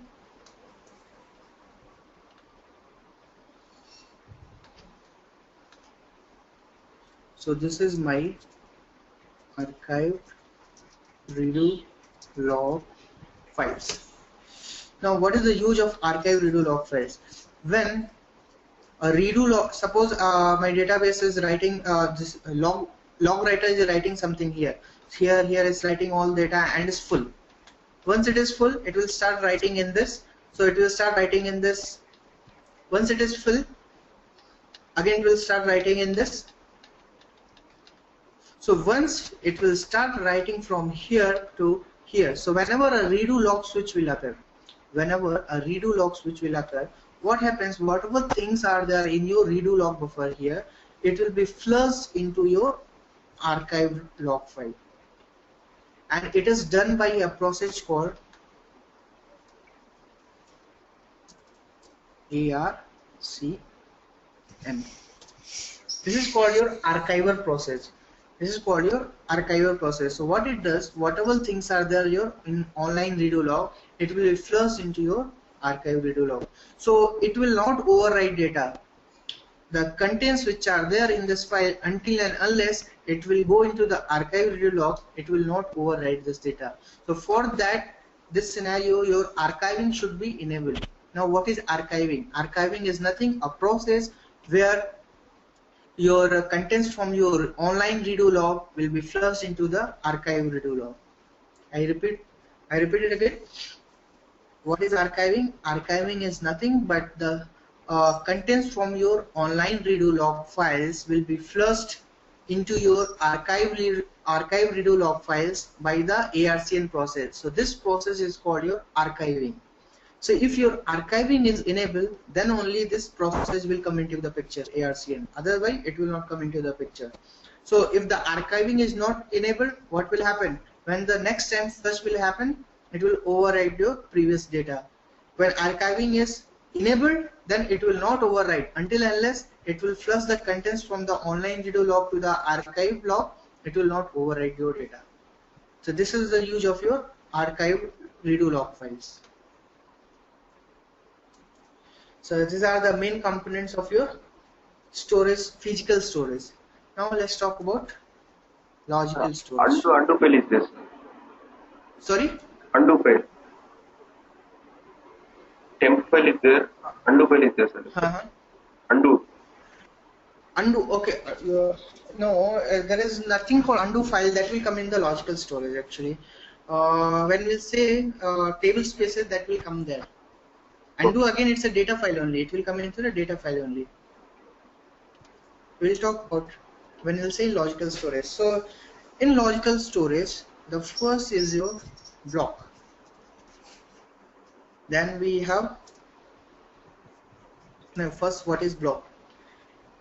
So this is my archived redo log files. Now what is the use of archived redo log files? When a redo log, suppose my database is writing this log writer is writing something here. Here is writing all data and is full. Once it is full, it will start writing in this. So it will start writing in this. Once it is full, again it will start writing in this. So once it will start writing from here to here. So whenever a redo log switch will occur, what happens? Whatever things are there in your redo log buffer here, it will be flushed into your archived log file, and it is done by a process called ARCM. This is called your archiver process. So what it does, whatever things are there your in online redo log, it will be flushed into your archive redo log. So it will not overwrite data. The contents which are there in this file, until and unless it will go into the archive redo log, it will not overwrite this data. So for that, this scenario, your archiving should be enabled. Now what is archiving? Archiving is nothing, a process where your contents from your online redo log will be flushed into the archive redo log. I repeat it again. What is archiving? Archiving is nothing but the contents from your online redo log files will be flushed into your archive redo log files by the ARCN process. So this process is called your archiving. So if your archiving is enabled, then only this process will come into the picture, ARCN. Otherwise, it will not come into the picture. So if the archiving is not enabled, what will happen? When the next time flush will happen, it will override your previous data. When archiving is enabled, then it will not override until unless it will flush the contents from the online redo log to the archive log. It will not override your data. So this is the use of your archive redo log files. So these are the main components of your storage, physical storage. Now let's talk about logical storage. Undo file is this. Sorry? Undo file. Temp file is there. Undo file is there, sir. Undo. Undo. Okay. No, there is nothing called undo file that will come in the logical storage actually. When we say table spaces, that will come there. Undo again, it's a data file only. It will come into the data file only. We'll talk about when we'll say logical storage. So in logical storage, the first is your block. Then we have, now first, what is block?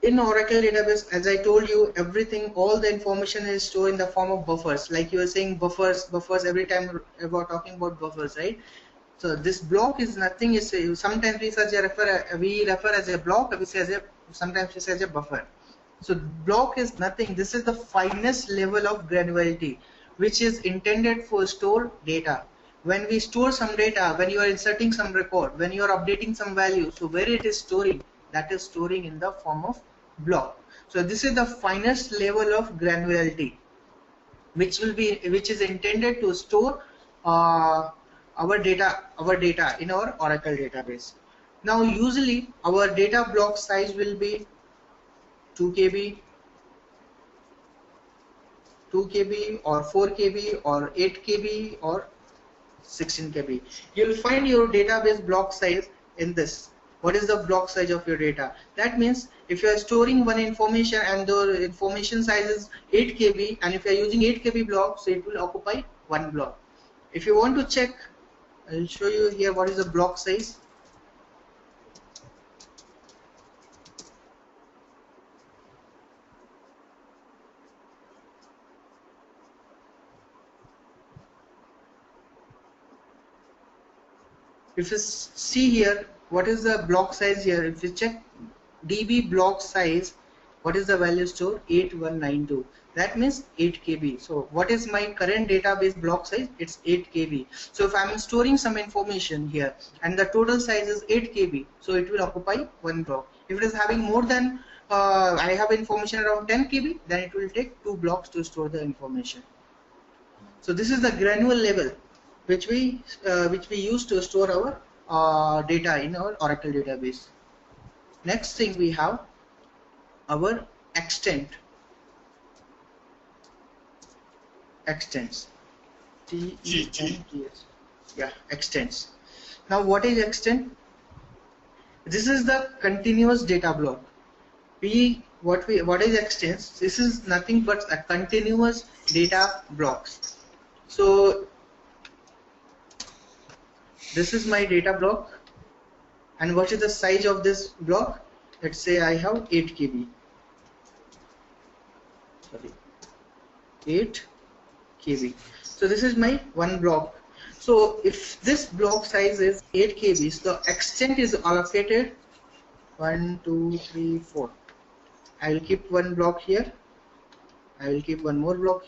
In Oracle database, as I told you, everything, all the information is stored in the form of buffers. Like you were saying, buffers every time we're talking about buffers, right? So this block is nothing. Is sometimes we refer as a block. Sometimes we say as a buffer. So block is nothing. This is the finest level of granularity, which is intended for store data. When we store some data, when you are inserting some record, when you are updating some value, so where it is storing, that is storing in the form of block. So this is the finest level of granularity, which is intended to store our data in our Oracle database. Now usually our data block size will be 2 KB or 4 KB or 8 KB or 16 KB. You'll find your database block size in this. What is the block size of your data? That means if you are storing one information and the information size is 8 KB, and if you are using 8 KB block, so it will occupy one block. If you want to check, I'll show you here what is the block size. If you see here, what is the block size here? If you check DB block size, what is the value stored? 8192. That means 8 KB. So what is my current database block size? It's 8 KB. So if I'm storing some information here and the total size is 8 KB, so it will occupy one block. If it is having more than, I have information around 10 KB, then it will take 2 blocks to store the information. So this is the granular level which we use to store our data in our Oracle database. Next thing we have our extents. T-E-N-T-S. Yeah, extents. Now what is extent? This is the continuous data block. What is extents? This is nothing but a continuous data blocks. So this is my data block, and what is the size of this block? Let's say I have 8 KB. Sorry, 8 KB. So this is my one block. So if this block size is 8 KB, so the extent is allocated 1, 2, 3, 4. I will keep one block here. I will keep one more block.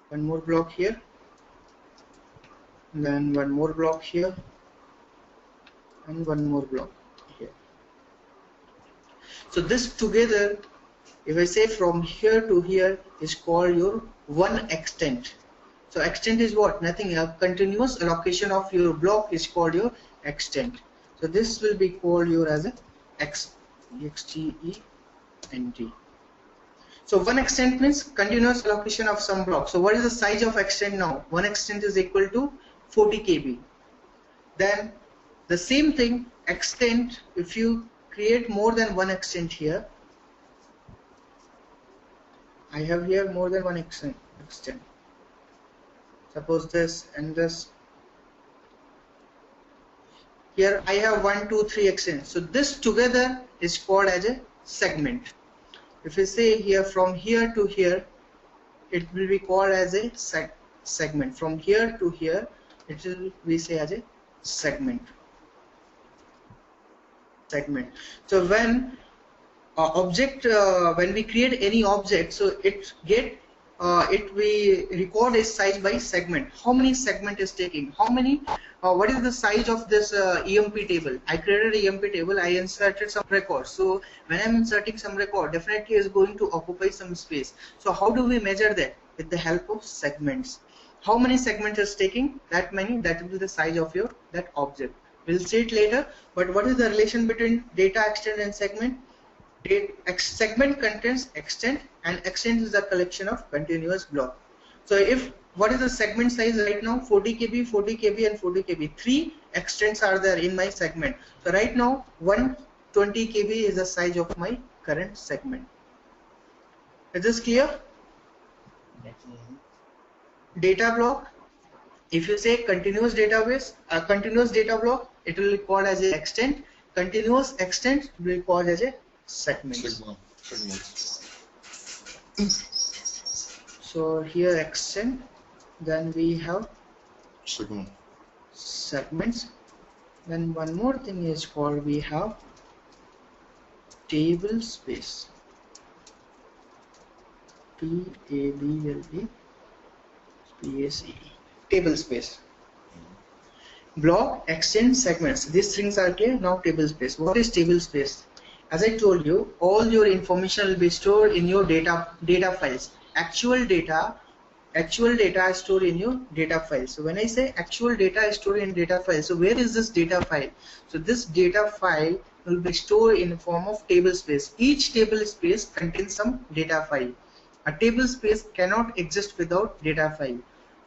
One more block here, then one more block here, and one more block here. So this together, if I say from here to here, is called your one extent. So extent is what? Nothing. A continuous allocation of your block is called your extent. So this will be called your as a extent. So one extent means continuous allocation of some block. So what is the size of extent now? One extent is equal to 40 KB. Then the same thing, extent, if you create more than one extent here, I have here more than one extent. Suppose this and this. Here I have 1, 2, 3 extents. So this together is called as a segment. If we say here from here to here, it will be called as a segment. From here to here, it will be say as a segment. So when when we create any object, so we record a size by segment. How many segment is taking? How many? What is the size of this EMP table? I created an EMP table. I inserted some records. So when I'm inserting some record, definitely is going to occupy some space. So how do we measure that? With the help of segments. How many segments is taking? That many. That will be the size of your that object. We'll see it later. But what is the relation between data extent and segment? Segment contains extent, and extent is a collection of continuous block. So if what is the segment size right now? 40 KB, 40 KB, and 40 KB. 3 extents are there in my segment. So right now 120 KB is the size of my current segment. Is this clear? Data block. If you say continuous database, a continuous data block, it will be called as a extent. Continuous extent will be called as a segment. So here extent, then we have segments. Then one more thing is called, we have table space. TABLE table space. Block, extent, segments. These things are clear. Now table space. What is table space? As I told you, all your information will be stored in your data files. Actual data is stored in your data files. So when I say actual data is stored in data file, so where is this data file? So this data file will be stored in the form of table space. Each table space contains some data file. A table space cannot exist without data file.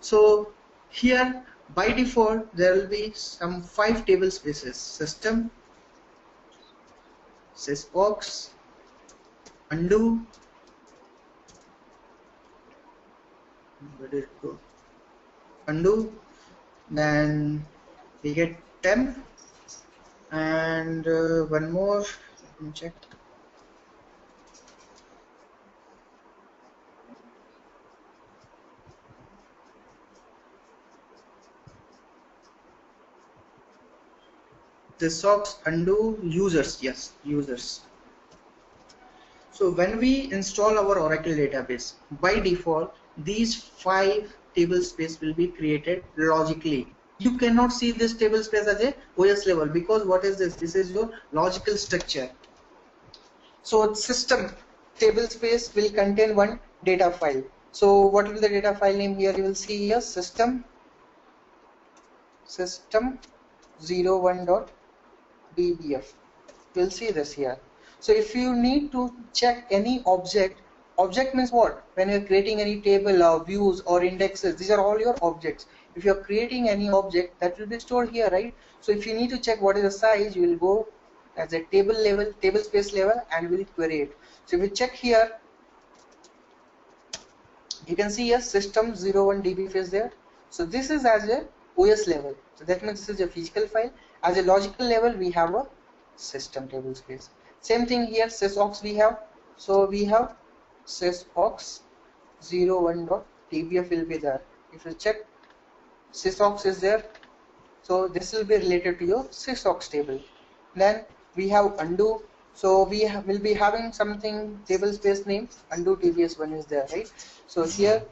So here by default there will be some 5 table spaces: system, sysbox, undo, where did it go? Undo, then we get temp, and one more, let me check. The socks, undo, users. Yes, users. So when we install our Oracle database, by default these 5 table space will be created logically. You cannot see this table space as a OS level, because what is this? This is your logical structure. So system table space will contain one data file. So what will the data file name here? You will see here system 01.dbf. You will see this here. So if you need to check any object means what? When you are creating any table or views or indexes, these are all your objects. If you are creating any object, that will be stored here, right? So if you need to check what is the size, you will go as a table level, table space level, and will query it. So if you check here, you can see here system 01dbf is there. So this is as a OS level. So that means this is a physical file. As a logical level, we have a system table space. Same thing here, sysox we have. So we have sysox 01.dbf will be there. If you check, sysox is there. So this will be related to your sysox table. Then we have undo. So we will be having something table space name undo tbs1 is there, right? So here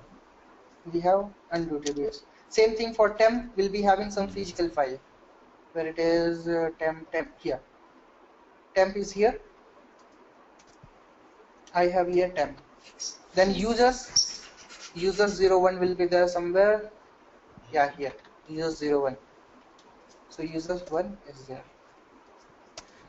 we have undo tbs. Same thing for temp, will be having some physical file where it is temp here. Temp is here. I have here temp. Then users 01 will be there somewhere. Yeah, here users 01. So users 1 is there.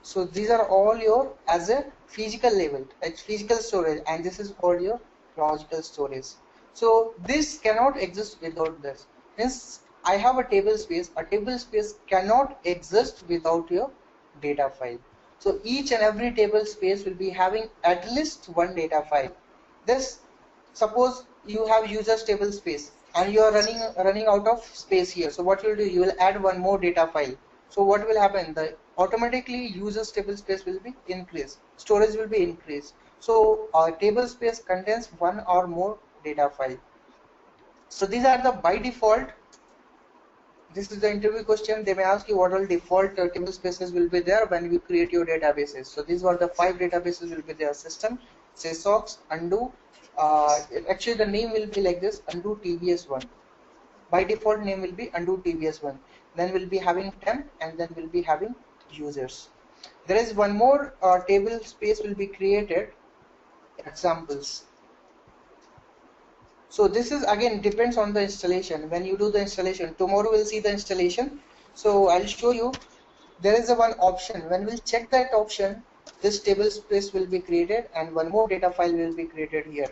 So these are all your as a physical level, like physical storage, and this is called your logical storage. So this cannot exist without this. Hence, I have a table space. A table space cannot exist without your data file. So each and every table space will be having at least one data file. This, suppose you have users table space and you are running out of space here. So what you will do, you will add one more data file. So what will happen? The automatically users table space will be increased, storage will be increased. So our table space contains one or more data file. So these are the by default. This is the interview question. They may ask you what all default table spaces will be there when you create your databases. So these were the 5 databases will be there: system, sysox, undo. Actually the name will be like this: undo TBS1. By default name will be undo TBS1. Then we'll be having temp, and then we'll be having users. There is one more table space will be created, examples. So this is again depends on the installation. When you do the installation, tomorrow we'll see the installation. So I'll show you. There is a one option. When we'll check that option, this table space will be created, and one more data file will be created here.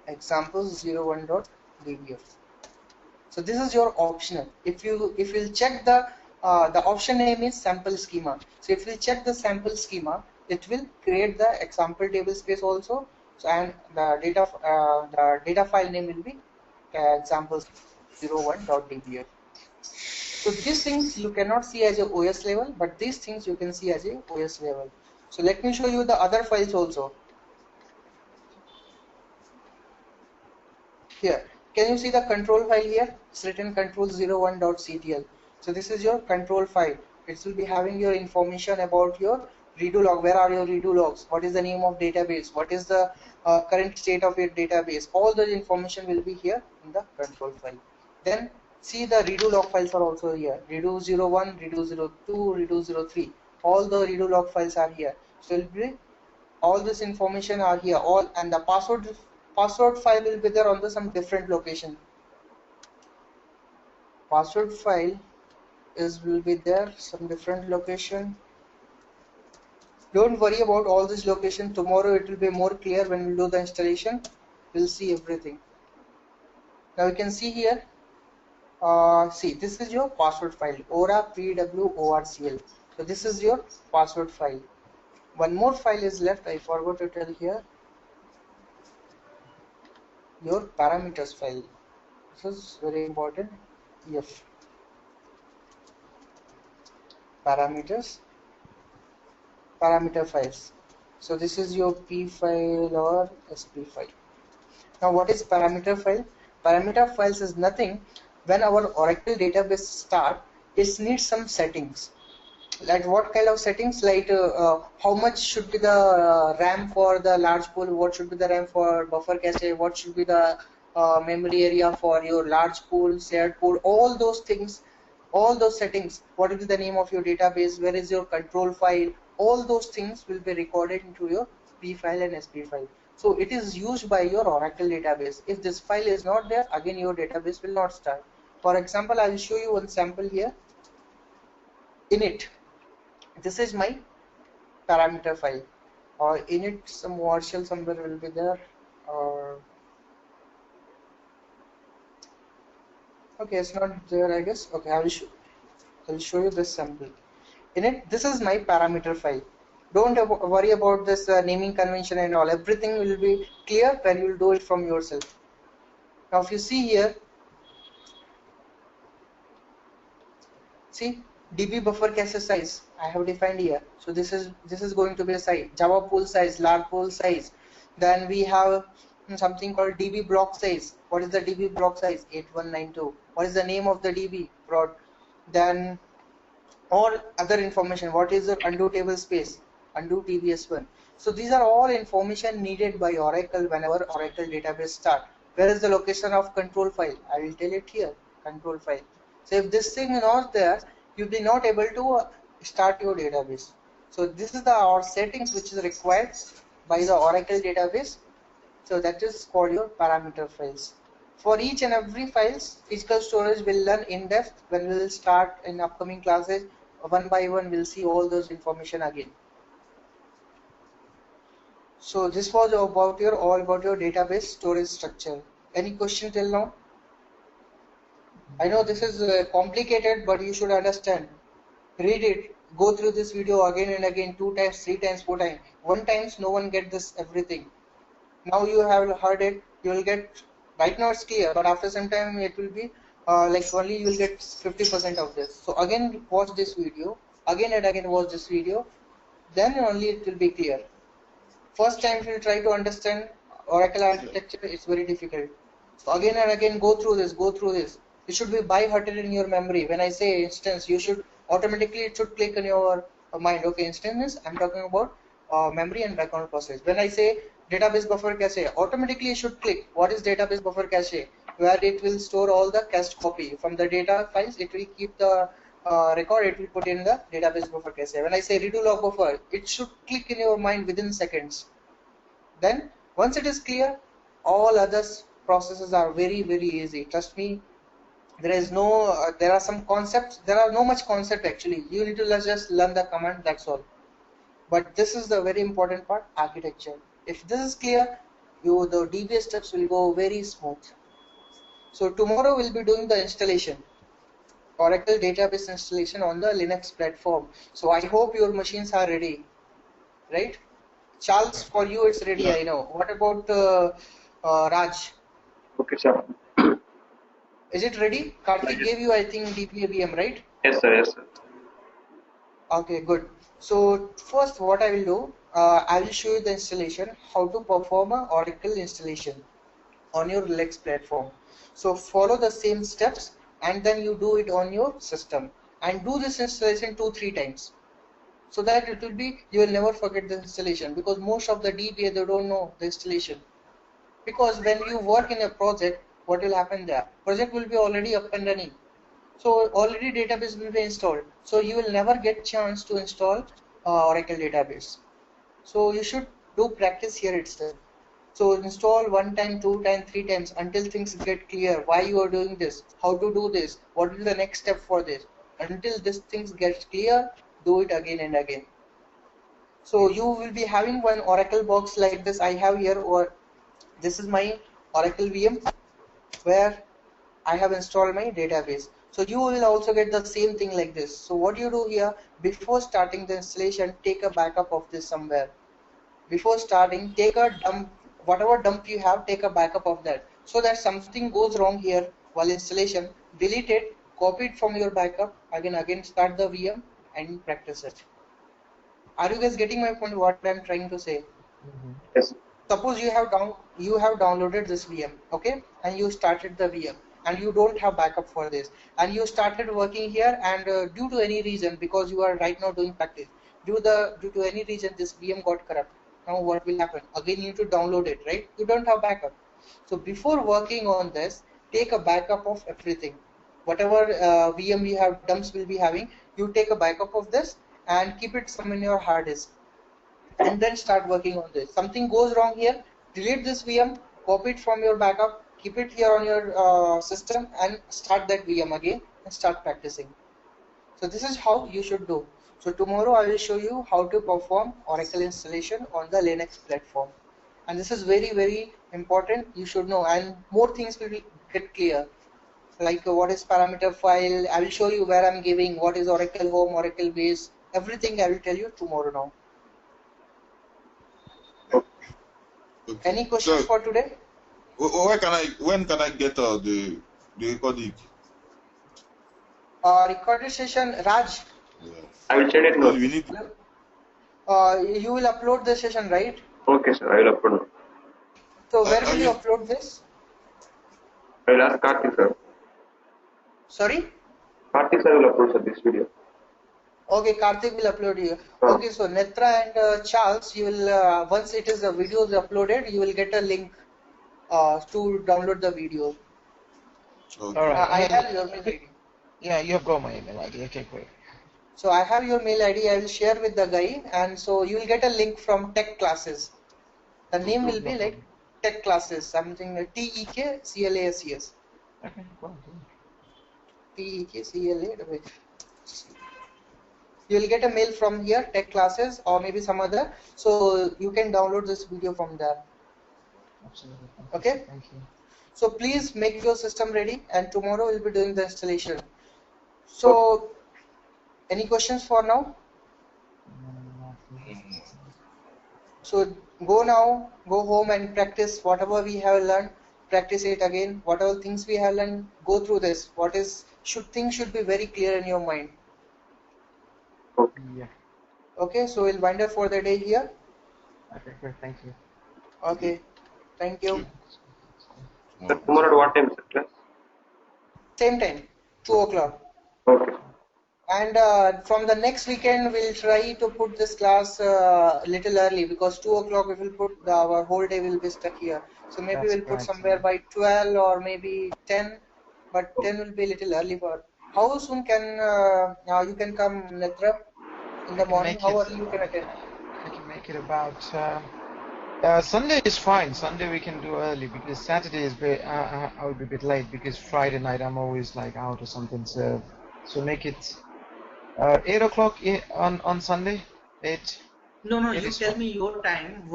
Examples 01.dbf. So this is your optional. If you'll check the option name is sample schema. So if you check the sample schema, it will create the example table space also. So, and the data file name will be examples 01.dbf. So these things you cannot see as a OS level, but these things you can see as a OS level. So let me show you the other files also. Here, can you see the control file here? It's written control01.ctl. So this is your control file. It will be having your information about your redo log. Where are your redo logs? What is the name of database? What is the current state of your database? All the information will be here in the control file. Then see the redo log files are also here. Redo 01, redo 02, redo 03. All the redo log files are here. So it will be all this information are here. All, and the password file will be there on some different location. Password file will be there some different location. Don't worry about all this location. Tomorrow it will be more clear when we do the installation. We'll see everything. Now you can see here. See, this is your password file, Ora PWORCL. So this is your password file. One more file is left. I forgot to tell here. Your parameters file. This is very important. Yes. Parameter files. So this is your P file or SP file. Now what is parameter file? Parameter files is nothing. When our Oracle database start, it needs some settings. Like what kind of settings? Like how much should be the RAM for the large pool? What should be the RAM for buffer cache? What should be the memory area for your large pool, shared pool? All those things, all those settings. What is the name of your database? Where is your control file? All those things will be recorded into your P file and SP file. So it is used by your Oracle database. If this file is not there, again your database will not start. For example, I will show you one sample here. Init. This is my parameter file. Or init some VARSHEL somewhere will be there. Or okay, it's not there, I guess. Okay, I will show you this sample. Init. This is my parameter file. Don't worry about this naming convention and all. Everything will be clear when you will do it from yourself. Now if you see here, see DB buffer cache size I have defined here. So this is going to be a size, Java pool size, large pool size. Then we have something called DB block size. What is the DB block size? 8192. What is the name of the DB prod? Then all other information. What is the undo table space? Undo TBS1. So these are all information needed by Oracle whenever Oracle database start. Where is the location of control file? I will tell it here. Control file. So if this thing is not there, you'll be not able to start your database. So this is our settings which is required. by the Oracle database. So that is called your parameter files. For each and every files, physical storage will learn in depth when we will start in upcoming classes. One by one, we'll see all those information again. So this was all about your database storage structure. Any question till now? I know this is complicated, but you should understand. Read it, go through this video again and again, 2 times, 3 times, 4 times. 1 times, no one get this everything. Now you have heard it, you will get, right now it's clear, but after some time it will be like only you will get 50% of this. So again watch this video, again and again watch this video, then only it will be clear. First time if you try to understand Oracle architecture, it's very difficult. So again and again go through this. It should be by-hearted in your memory. When I say instance, you should automatically, it should click in your mind. Okay, instance, I'm talking about memory and background process. When I say database buffer cache, automatically it should click. What is database buffer cache? Where it will store all the cached copy from the data files. It will keep the record. It will put in the database buffer cache. When I say redo log buffer, it should click in your mind within seconds. Then once it is clear, all other processes are very easy. Trust me. There is no, there are some concepts. There are no much concept actually. You need to just learn the command. That's all. But this is the very important part, architecture. If this is clear, the DBA steps will go very smooth. So tomorrow we'll be doing the installation, Oracle database installation on the Linux platform. So I hope your machines are ready, right? Charles, for you it's ready, I know. What about Raj? Okay, sir. Is it ready? Karthik gave you, I think, DBA VM, right? Yes, sir. Yes, sir. Okay, good. So first what I will do, I will show you the installation, how to perform a Oracle installation on your Linux platform. So follow the same steps and then you do it on your system and do this installation 2-3 times. So that it will be, you will never forget the installation, because most of the DBA, they don't know the installation. Because when you work in a project, what will happen there? Project will be already up and running. So already database will be installed. So you will never get chance to install Oracle database. So you should do practice here itself. So install 1 time, 2 times, 3 times until things get clear. Why you are doing this? How to do this? What is the next step for this? Until this things get clear, do it again and again. So you will be having one Oracle box like this I have here, or this is my Oracle VM where I have installed my database. So you will also get the same thing like this. So what you do here, before starting the installation, take a backup of this somewhere. Before starting, take a dump, whatever dump you have, take a backup of that. So that something goes wrong here while installation, delete it, copy it from your backup, again start the VM and practice it. Are you guys getting my point, what I'm trying to say? Yes. Suppose you have downloaded this VM, okay, and you started the VM and you don't have backup for this, and you started working here, and due to any reason, because you are right now doing practice, due to any reason this VM got corrupt. Now what will happen? Again you need to download it, right? You don't have backup. So before working on this, take a backup of everything. Whatever VM you have, dumps will be having, you take a backup of this and keep it some in your hard disk, and then start working on this. Something goes wrong here, delete this VM, copy it from your backup, keep it here on your system, and start that VM again and start practicing. So this is how you should do. So tomorrow I will show you how to perform Oracle installation on the Linux platform, and this is very important. You should know, and more things will get clear, like what is parameter file. I will show you where I'm giving, what is Oracle home, Oracle base, everything I will tell you tomorrow now. Okay. Any questions So, for today? when can I get the recording? Recorded session, Raj. Yeah. I will send it now. We need. You will upload the session, right? Okay, sir. I will upload now. So where will you upload this? I will ask Karthik, sir. Sorry? Karthik, sir, will upload, sir, this video. Okay, Karthik will upload you. Okay, so Netra and Charles, you will once it is the video is uploaded, you will get a link to download the video. All right. I have your mail ID. Yeah, you have got my email ID. Okay, great. So I have your mail ID. I will share with the guy, and so you will get a link from Tek Classes. The name will be like Tek Classes, something like Tek Classes. Okay, cool. Tek Classes. You will get a mail from here, Tek Classes, or maybe some other. So you can download this video from there. Absolutely. Okay. Thank you. So please make your system ready, and tomorrow we'll be doing the installation. So, any questions for now? So go now, go home and practice whatever we have learned. Practice it again. Whatever things we have learned, go through this. Things should be very clear in your mind. Yeah. Okay, so we'll wind up for the day here. Okay, great. Thank you. Okay, thank you. Sir, tomorrow at what time, sir, class? Same time, 2 o'clock. Okay. And from the next weekend, we'll try to put this class little early, because 2 o'clock we will put our whole day will be stuck here. So maybe That's we'll put correct, somewhere yeah. by 12 or maybe 10, but 10 will be a little early for. How soon can you can come, Netra, in the morning? How early you can attend? I can make it about. Sunday is fine. Sunday we can do early, because Saturday is I will be a bit late, because Friday night I'm always like out or something. So make it 8 o'clock on Sunday. 8. No, It you is tell fine. me your time.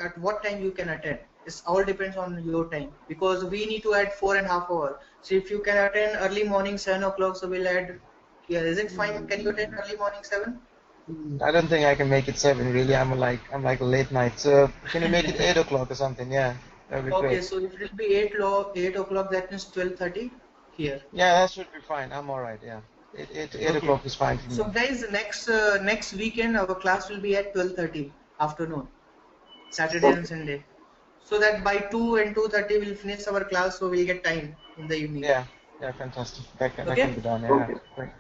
At what time you can attend? It all depends on your time, because we need to add 4.5 hours. So if you can attend early morning 7 o'clock, so we'll add. Yeah, is it fine? Can you attend early morning 7? I don't think I can make it 7 really. I'm like a late night. So can you make it 8 o'clock or something? Yeah, that would be Okay, great. so if it will be 8 o'clock, that means 12:30 here. Yeah, that should be fine. I'm all right. Yeah, 8 Okay. o'clock is fine for So me. guys, next weekend our class will be at 12:30 afternoon, Saturday and Sunday. So that by 2 and 2:30 we'll finish our class, so we'll get time in the evening. Yeah, fantastic. That can Okay. be done. Yeah, Okay. great.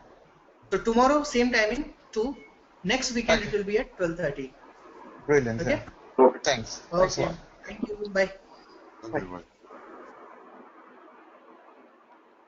So tomorrow same timing 2. Next weekend Okay. it will be at 12:30. Brilliant. Okay. Yeah. Thanks. Thanks a Okay. lot. Thank you. Bye. Okay, bye.